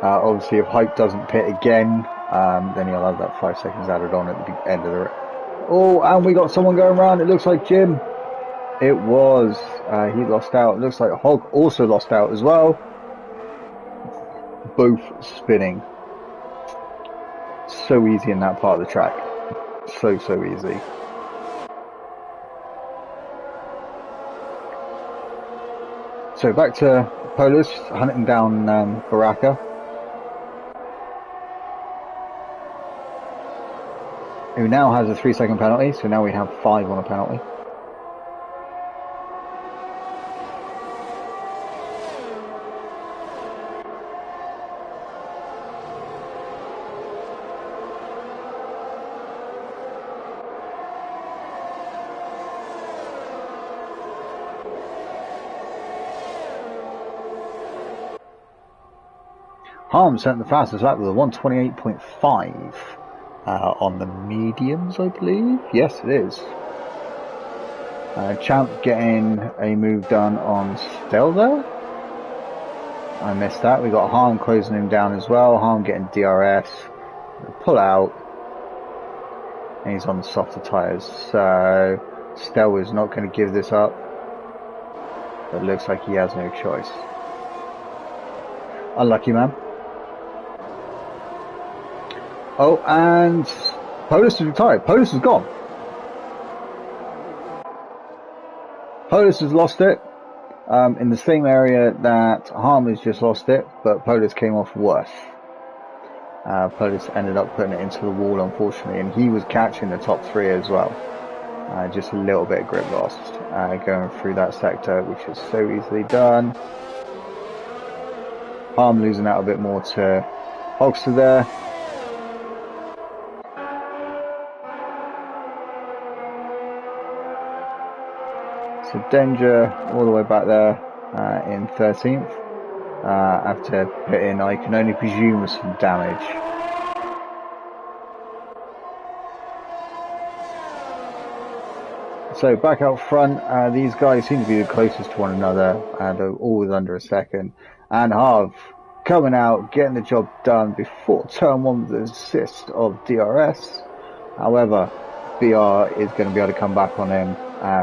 [SPEAKER 1] Obviously if Hype doesn't pit again, then he'll have that 5 seconds added on at the end of the... Oh, and we got someone going around, it looks like Jim. It was, he lost out. It looks like Hog also lost out as well. Both spinning. So easy in that part of the track. So easy. So back to Polis, hunting down Baraka. Who now has a 3-second penalty, so now we have 5 on a penalty. Harm sent the fastest lap with a 128.5 on the mediums, I believe. Yes, it is. Champ getting a move done on Stelda. I missed that. We got Harm closing him down as well. Harm getting DRS. Pull out. And he's on the softer tyres. So Stel is not going to give this up. But it looks like he has no choice. Unlucky man. Oh, and Polis is retired. Polis is gone. Polis has lost it in the same area that Harm has just lost it, but Polis came off worse. Polis ended up putting it into the wall, unfortunately, and he was catching the top 3 as well. Just a little bit of grip lost going through that sector, which is so easily done. Harm losing out a bit more to Hogster there. So Danger all the way back there in 13th after hitting, I can only presume, some damage. So back out front, these guys seem to be the closest to one another, they're always under a second. And Harv coming out, getting the job done before turn 1 with the assist of DRS. However, BR is going to be able to come back on him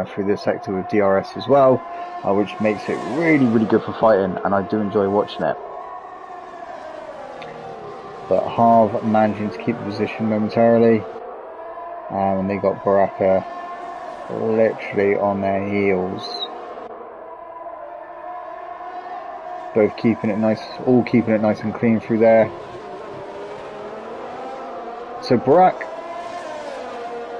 [SPEAKER 1] through this sector with DRS as well, which makes it really good for fighting, and I do enjoy watching it. But Harv managing to keep the position momentarily, and they got Baraka literally on their heels. Both keeping it nice, all keeping it nice and clean through there. So Barak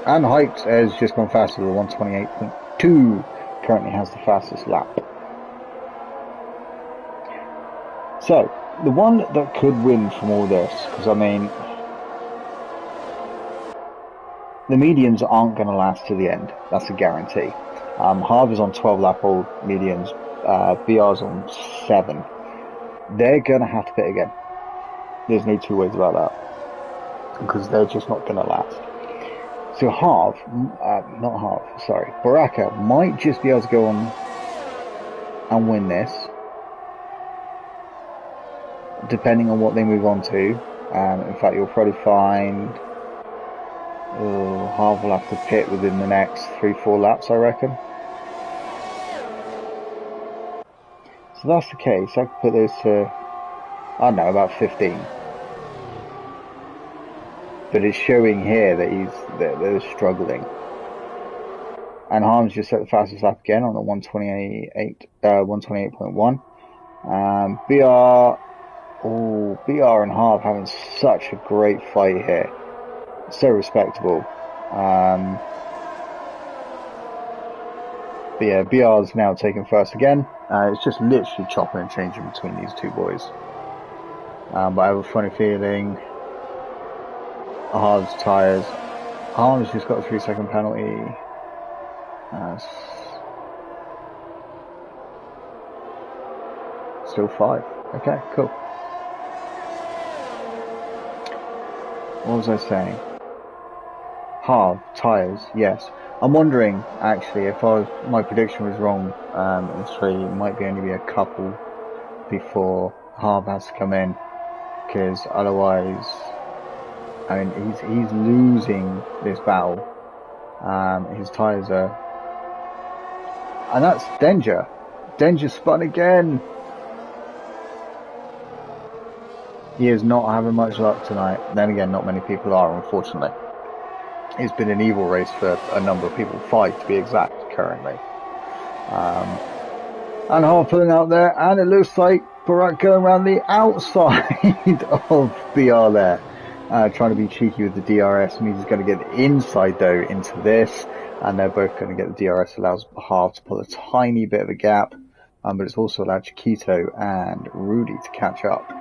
[SPEAKER 1] and Hyped has just gone faster with a 128.2, currently has the fastest lap. So, the one that could win from all this, because I mean, the mediums aren't going to last to the end. That's a guarantee. Harv is on 12 lap old mediums. BR's on 7. They're going to have to pit again. There's no two ways about that. Because they're just not going to last. So Baraka might just be able to go on and win this. Depending on what they move on to. In fact, you'll probably find Harv will have to pit within the next 3-4 laps, I reckon. So that's the case. I could put those to, I don't know, about 15. But it's showing here that they're struggling. And Harm's just set the fastest lap again on the 128.1. BR and Harv having such a great fight here. So respectable. But yeah, BR's now taking first again. It's just literally chopping and changing between these two boys. But I have a funny feeling Harv's tyres. Harv's just got a 3-second penalty. Still 5. Okay, cool. What was I saying? Harv, tyres, yes. I'm wondering, actually, if my prediction was wrong in 3, it might only be a couple before Harv has to come in. Because otherwise, I mean, he's losing this battle. His tyres are... And that's Danger. Danger spun again. He is not having much luck tonight. Then again, not many people are, unfortunately. It's been an evil race for a number of people, 5 to be exact, currently. And Harv pulling out there, and it looks like Barak going around the outside of BR there. Trying to be cheeky with the DRS, means he's going to get inside though into this, and they're both going to get the DRS, allows Harv to pull a tiny bit of a gap, but it's also allowed Chiquito and Rudy to catch up.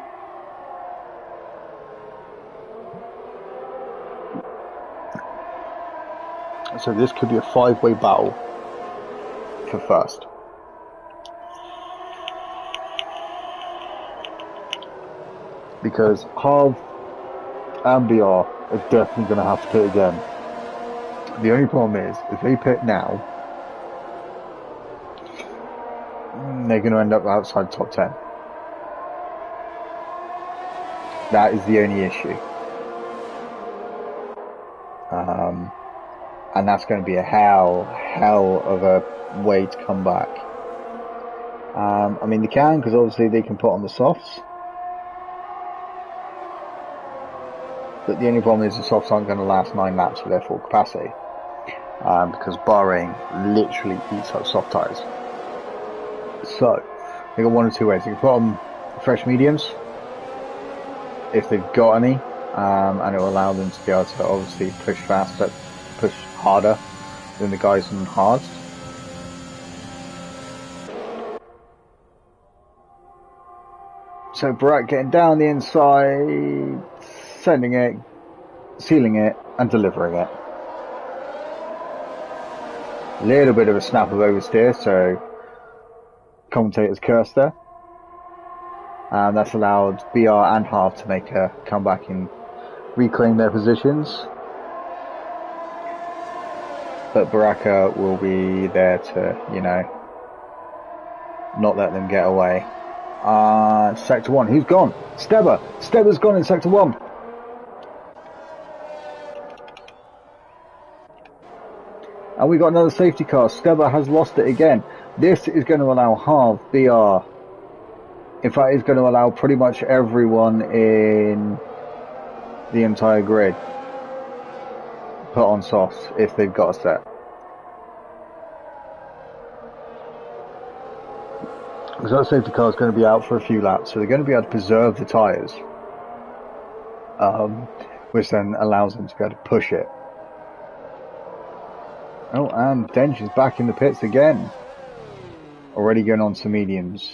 [SPEAKER 1] So this could be a 5-way battle for first. Because Harv and BR are definitely going to have to pit again. The only problem is, if they pit now, they're going to end up outside top 10. That is the only issue. And that's going to be a hell of a way to come back. I mean, they can, because obviously they can put on the softs. But the only problem is the softs aren't going to last 9 laps for their full capacity. Because Bahrain literally eats up soft tyres. So, they got one or two ways. They can put on fresh mediums, if they've got any, and it will allow them to be able to obviously push faster, push harder than the guys on hards. So Barak getting down the inside, sending it, sealing it, and delivering it. Little bit of a snap of oversteer, so commentators cursed there. And that's allowed BR and Harv to make a comeback and reclaim their positions. But Baraka will be there to, you know, not let them get away. Sector 1, who's gone? Stebber! Stebber's gone in Sector 1. And we got another safety car. Stebber has lost it again. This is going to allow Harv, BR. In fact, it's going to allow pretty much everyone in the entire grid put on softs if they've got a set. Because that safety car is going to be out for a few laps, so they're going to be able to preserve the tyres, which then allows them to be able to push it. Oh, and Dench is back in the pits again. Already going on to mediums.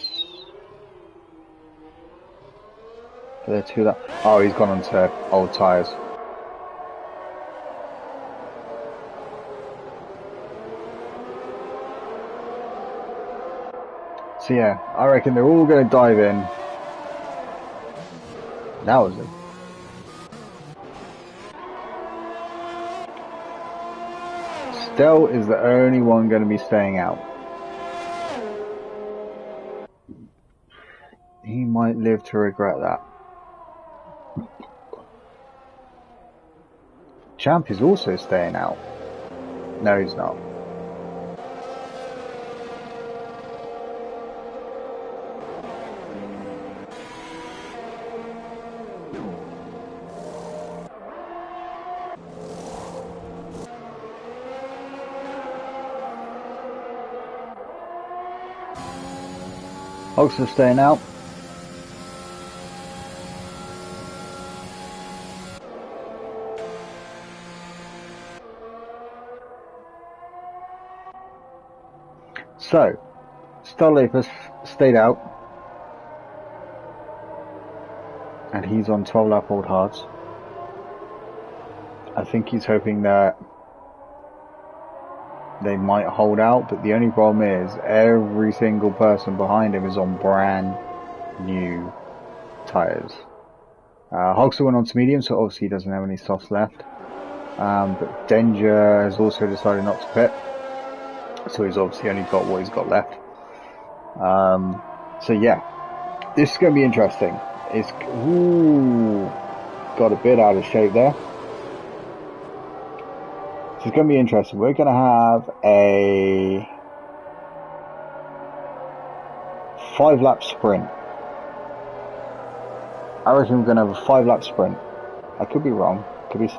[SPEAKER 1] They're two that. Oh, he's gone onto old tyres. So yeah, I reckon they're all going to dive in. That was it. Stell is the only one going to be staying out. He might live to regret that. Champ is also staying out. No, he's not. Oxford staying out. So, Starleaf stayed out, and he's on 12 lap old hards. I think he's hoping that they might hold out, but the only problem is every single person behind him is on brand new tyres. Hogster went on to medium, so obviously he doesn't have any softs left. But Danger has also decided not to pit, so he's obviously only got what he's got left. So yeah, this is going to be interesting. It's got a bit out of shape there. So it's going to be interesting. We're going to have a 5-lap sprint. I reckon we're going to have a 5-lap sprint. I could be wrong. Could be 6.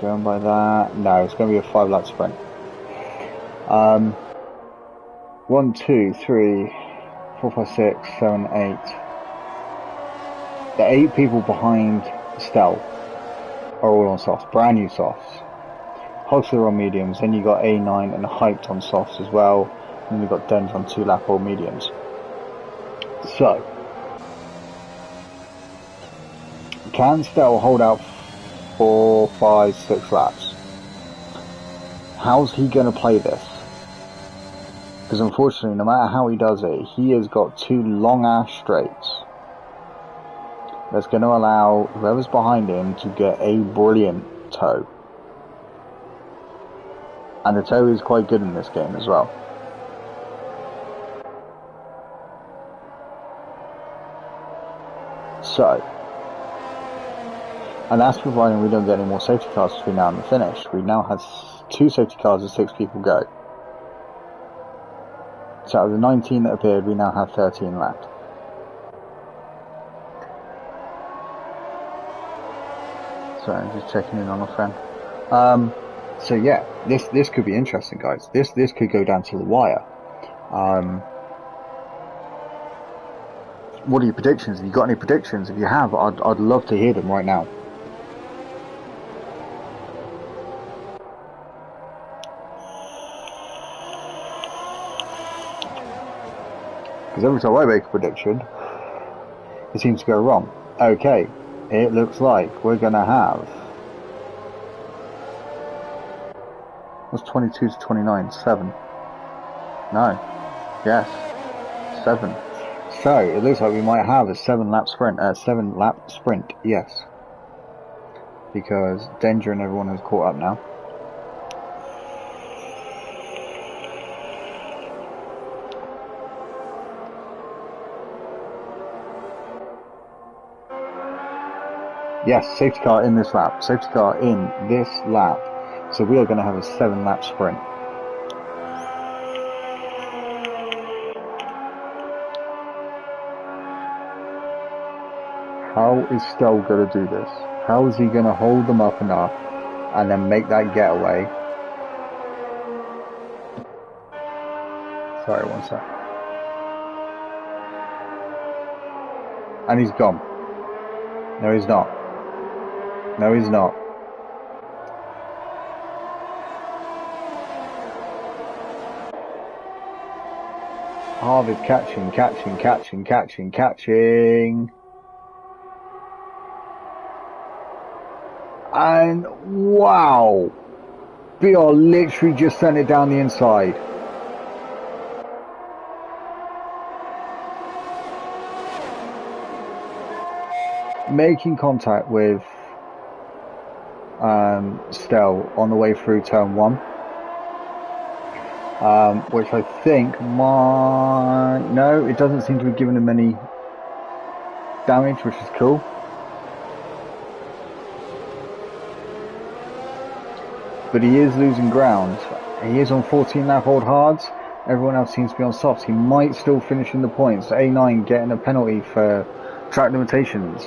[SPEAKER 1] Going by that. No, it's going to be a 5-lap sprint. 1, 2, 3, 4, 5, 6, 7, 8. The 8 people behind Stell are all on softs, brand new softs. Hogs are on mediums, then you got A9 and Hyped on softs as well, and then you've got Dens on 2-lap old mediums. So, can Stell hold out 4, 5, 6 laps? How's he going to play this? Because unfortunately, no matter how he does it, he has got 2 long-ass straights. That's going to allow whoever's behind him to get a brilliant toe. And the toe is quite good in this game as well. So, and that's providing we don't get any more safety cars between now and the finish. We now have 2 safety cars as 6 people go. So out of the 19 that appeared, we now have 13 left. Sorry, I'm just checking in on a friend. So yeah, this could be interesting, guys. This could go down to the wire. What are your predictions? Have you got any predictions? If you have, I'd love to hear them right now. Because every time I make a prediction, it seems to go wrong. Okay, it looks like we're gonna have. What's 22 to 29? 7. No. Yes. 7. So, it looks like we might have a 7-lap sprint. 7-lap sprint, yes. Because Danger and everyone has caught up now. Yes, safety car in this lap. Safety car in this lap. So we are going to have a 7-lap sprint. How is Stell going to do this? How is he going to hold them up enough and then make that getaway? Sorry, one sec. And he's gone. No, he's not. No, he's not. Harv is catching. And wow! BR literally just sent it down the inside. Making contact with Stell on the way through turn 1. Which I think no, it doesn't seem to have given him any damage, which is cool. But he is losing ground. He is on 14-lap-old hards. Everyone else seems to be on softs. He might still finish in the points. A9 getting a penalty for track limitations.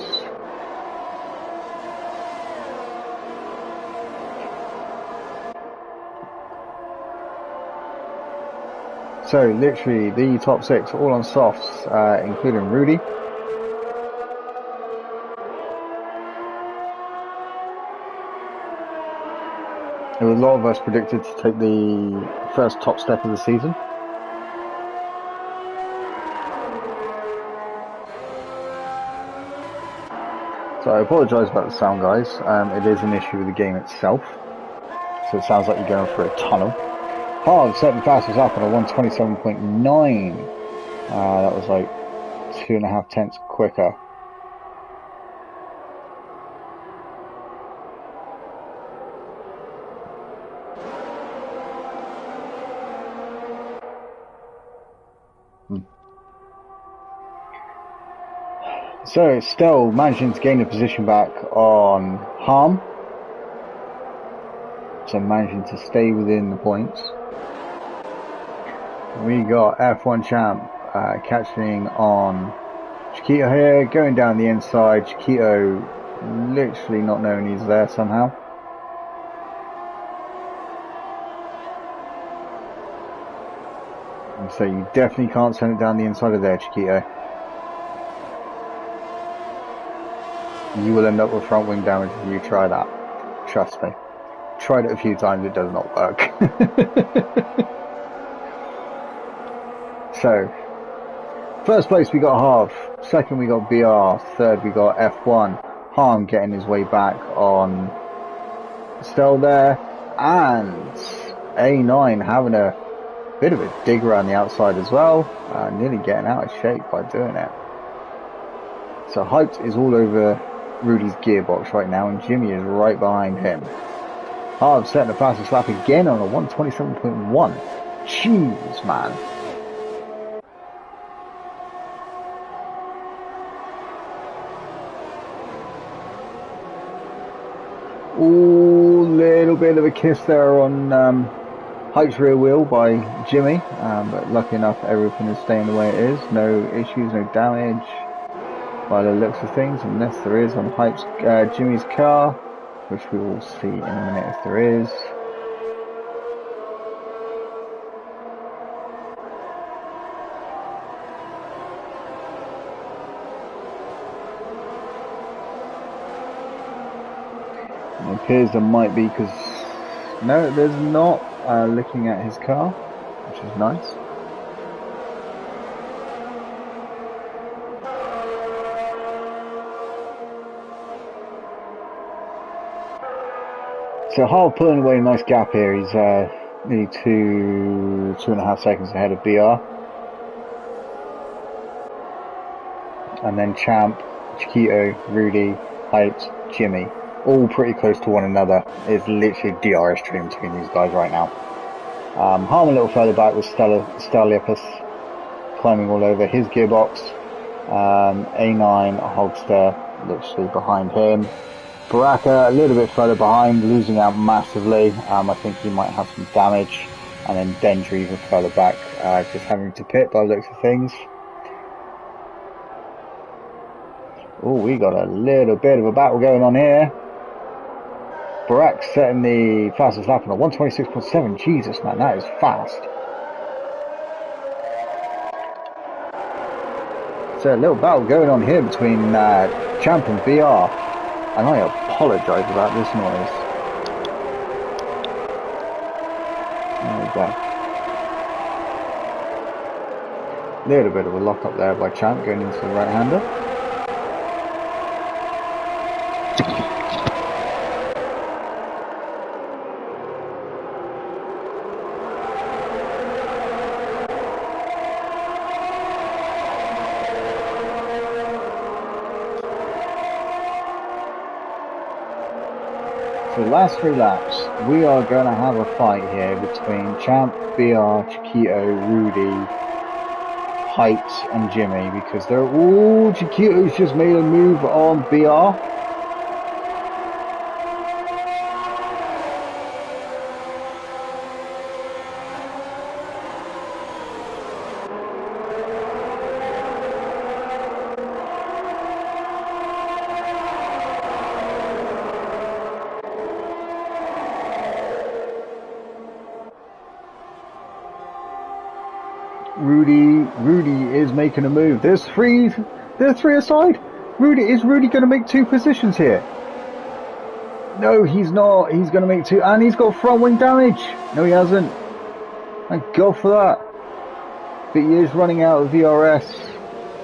[SPEAKER 1] So literally the top 6 all on softs, including Rudy. A lot of us predicted to take the first top step of the season. So I apologise about the sound, guys. It is an issue with the game itself. So it sounds like you're going through a tunnel. Harv setting fastest up on a 127.9. That was like 2.5 tenths quicker. So still managing to gain a position back on Harm. So managing to stay within the points. We got F1 champ catching on Chiquito here, going down the inside. Chiquito literally not knowing he's there somehow. And so you definitely can't send it down the inside of there, Chiquito. You will end up with front wing damage if you try that. Trust me. Tried it a few times, it does not work. So, first place we got Harv, second we got BR, third we got F1. Harm getting his way back on Stell there, and A9 having a bit of a dig around the outside as well, nearly getting out of shape by doing it. So Hyped is all over Rudy's gearbox right now, and Jimmy is right behind him. Harv setting the fastest lap again on a 127.1. Jeez, man. Ooh, little bit of a kiss there on Hype's rear wheel by Jimmy, but lucky enough everything is staying the way it is. No issues, no damage by the looks of things, unless there is on Hype's Jimmy's car, which we will see in a minute if there is. It appears there might be, because no, there's not, looking at his car, which is nice. So Harv pulling away a nice gap here. He's nearly 2.5 seconds ahead of BR. And then Champ, Chiquito, Rudy, Hyped, Jimmy, all pretty close to one another. It's literally DRS stream between these guys right now. Harm a little further back with Steliopus climbing all over his gearbox. A9 Hogster literally behind him. Baraka a little bit further behind, losing out massively. I think he might have some damage. And then Dendry even further back, just having to pit by the looks of things. Oh, we got a little bit of a battle going on here. Barak setting the fastest lap on a 126.7. Jesus, man, that is fast. So a little battle going on here between Champ and BR. And I apologise about this noise. There we go. Little bit of a lock up there by Champ going into the right-hander. So the last 3 laps, we are going to have a fight here between Champ, BR, Chiquito, Rudy, Heights and Jimmy, because they're all Chiquito's just made a move on BR. Rudy is making a move. There's three aside. Is Rudy going to make 2 positions here? No, he's not. He's going to make 2, and he's got front wing damage. No, he hasn't. Thank God for that. But he is running out of VRS,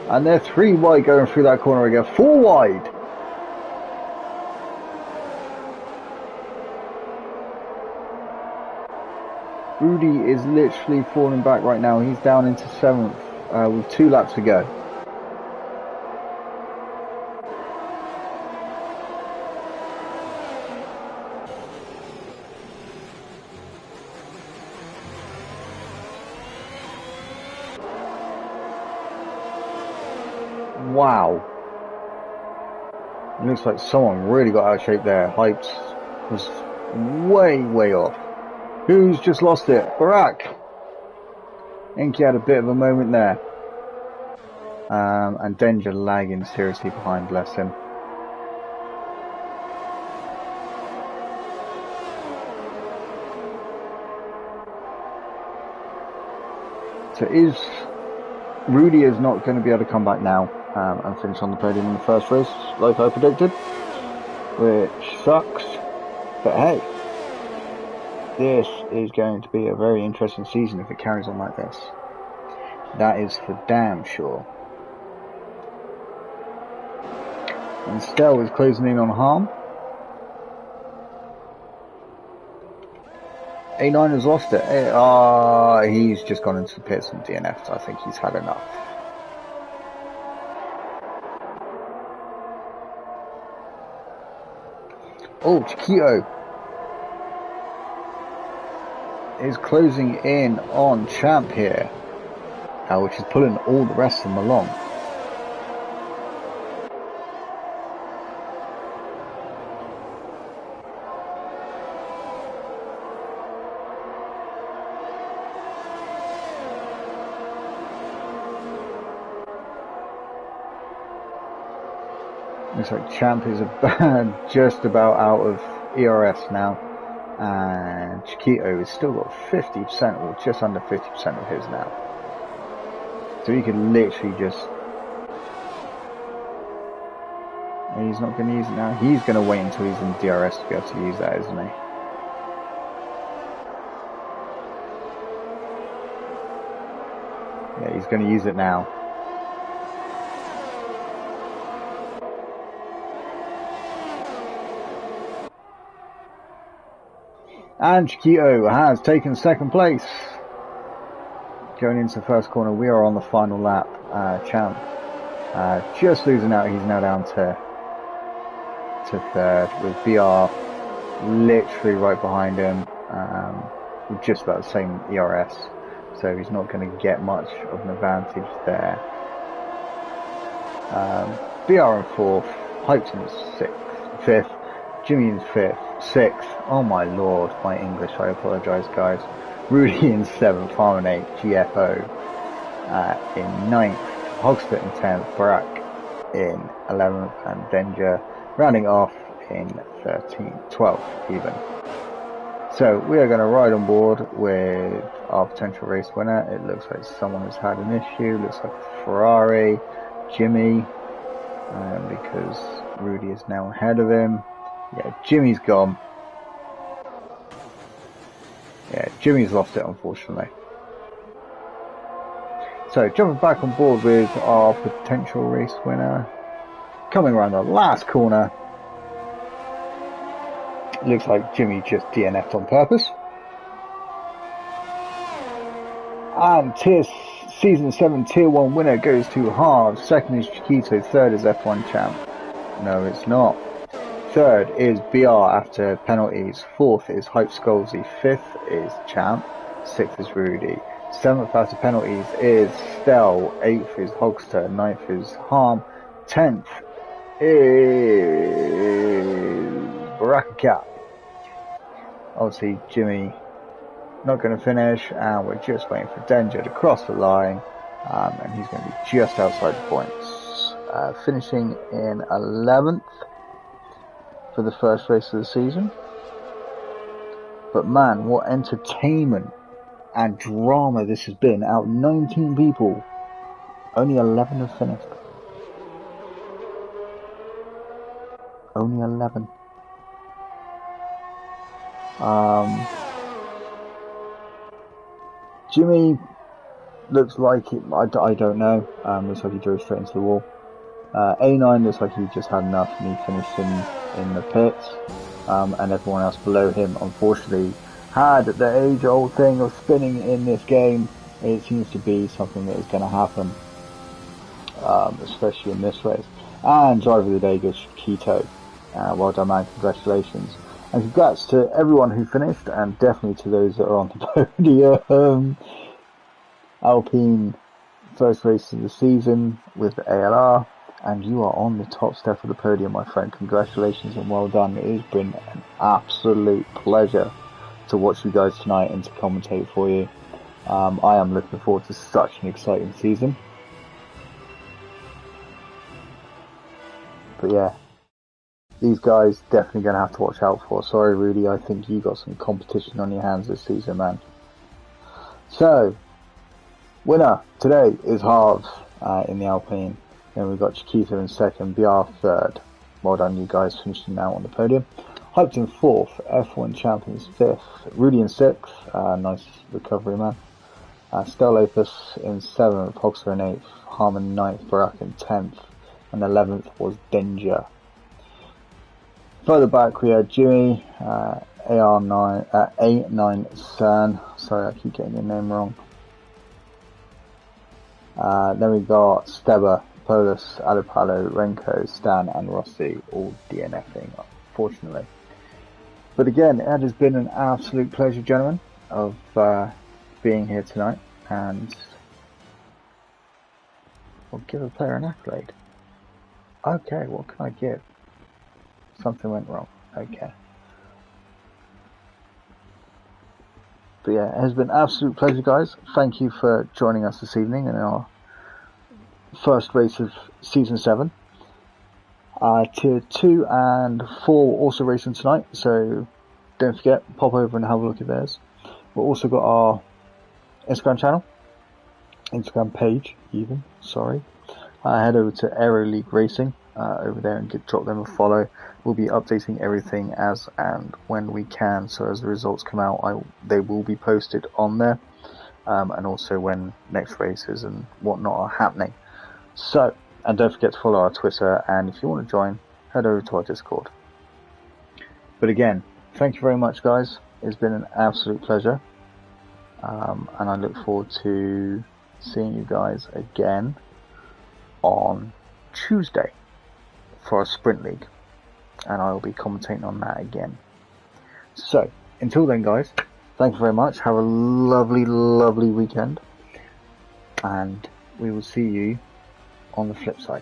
[SPEAKER 1] and they're 3 wide going through that corner again. 4 wide. Rudy is literally falling back right now. He's down into 7th with 2 laps to go. Wow. It looks like someone really got out of shape there. Hypes was way off. Who's just lost it? Barack. I think he had a bit of a moment there. And Danger lagging seriously behind, bless him. So Rudy is not going to be able to come back now and finish on the podium in the first race, like I predicted, which sucks. But hey, this is going to be a very interesting season if it carries on like this. That is for damn sure. And Stell is closing in on Harm. A9 has lost it. He's just gone into the pits and DNF'd. I think he's had enough. Oh, Chiquito is closing in on Champ here, which is pulling all the rest of them along. Looks like Champ is just about out of ERS now, and Chiquito has still got 50% or just under 50% of his now. So he could literally just... He's not going to use it now. He's going to wait until he's in DRS to be able to use that, isn't he? Yeah, he's going to use it now. And Chiquito has taken 2nd place. Going into the first corner, we are on the final lap. Champ just losing out. He's now down to 3rd with BR literally right behind him with just about the same ERS. So he's not going to get much of an advantage there. BR in 4th, Hypes in 6th, 5th, Jimmy in 5th, 6th. Oh my lord, my English, I apologise guys. Rudy in 7th, Harmon 8th, GFO in 9th, Hogspit in 10th, Barack in 11th, and Danger rounding off in 13th, 12th even. So we are going to ride on board with our potential race winner. It looks like someone has had an issue. Looks like Ferrari, Jimmy, because Rudy is now ahead of him. Yeah, Jimmy's gone. Yeah, Jimmy's lost it, unfortunately. So jumping back on board with our potential race winner, coming around the last corner. Looks like Jimmy just DNF'd on purpose. And Season 7 Tier 1 winner goes to Hard. Second is Chiquito. Third is F1 champ. No, it's not. Third is BR after penalties. Fourth is Hype Skolzy. Fifth is Champ. Sixth is Rudy. Seventh after penalties is Stel. Eighth is Hogster. Ninth is Harm. 10th is Baraka. Obviously, Jimmy not going to finish, and we're just waiting for Danger to cross the line, and he's going to be just outside the points. Finishing in 11th for the first race of the season. But man, what entertainment and drama this has been. Out of 19 people, only 11 have finished. Only 11. Jimmy looks like it, I don't know. Looks like he drove straight into the wall. A9 looks like he just had enough and he finished in the pits. And everyone else below him, unfortunately, had the age-old thing of spinning in this game. It seems to be something that is going to happen, especially in this race. And driver of the day goes Keto. Well done, man. Congratulations. And congrats to everyone who finished, and definitely to those that are on the podium. Alpine, first race of the season with the ALR, and you are on the top step of the podium, my friend. Congratulations and well done. It has been an absolute pleasure to watch you guys tonight and to commentate for you. I am looking forward to such an exciting season. But yeah, these guys definitely going to have to watch out for. Sorry, Rudy, I think you got some competition on your hands this season, man. So, winner today is Harv in the Alpine. Then we've got Chiquito in second, BR third. Well done, you guys, finishing now on the podium. Hyped in fourth, F1 Champions fifth, Rudy in sixth. Nice recovery, man. Stel Opus in seventh, Hogster in eighth, Harmon ninth, Barak in 10th, and 11th was Danger. Further back we had Jimmy, A9 San. Sorry, I keep getting your name wrong. Then we got Steba, Polus, Alipalo, Renko, Stan and Rossi all DNFing, unfortunately. But again, it has been an absolute pleasure, gentlemen, of being here tonight, and we'll give a player an accolade. Okay, what can I give? Something went wrong. Okay. But yeah, it has been an absolute pleasure, guys. Thank you for joining us this evening in our first race of Season 7. Tier 2 and 4 were also racing tonight, so don't forget, pop over and have a look at theirs. We've also got our Instagram channel, Instagram page even, sorry. Head over to Aero League Racing over there and drop them a follow. We'll be updating everything as and when we can, so as the results come out, they will be posted on there, and also when next races and whatnot are happening. So, and don't forget to follow our Twitter, and if you want to join, head over to our Discord. But again, thank you very much, guys. It's been an absolute pleasure, and I look forward to seeing you guys again on Tuesday for our Sprint League, and I will be commentating on that again. So, until then, guys, thank you very much. Have a lovely, lovely weekend, and we will see you on the flip side.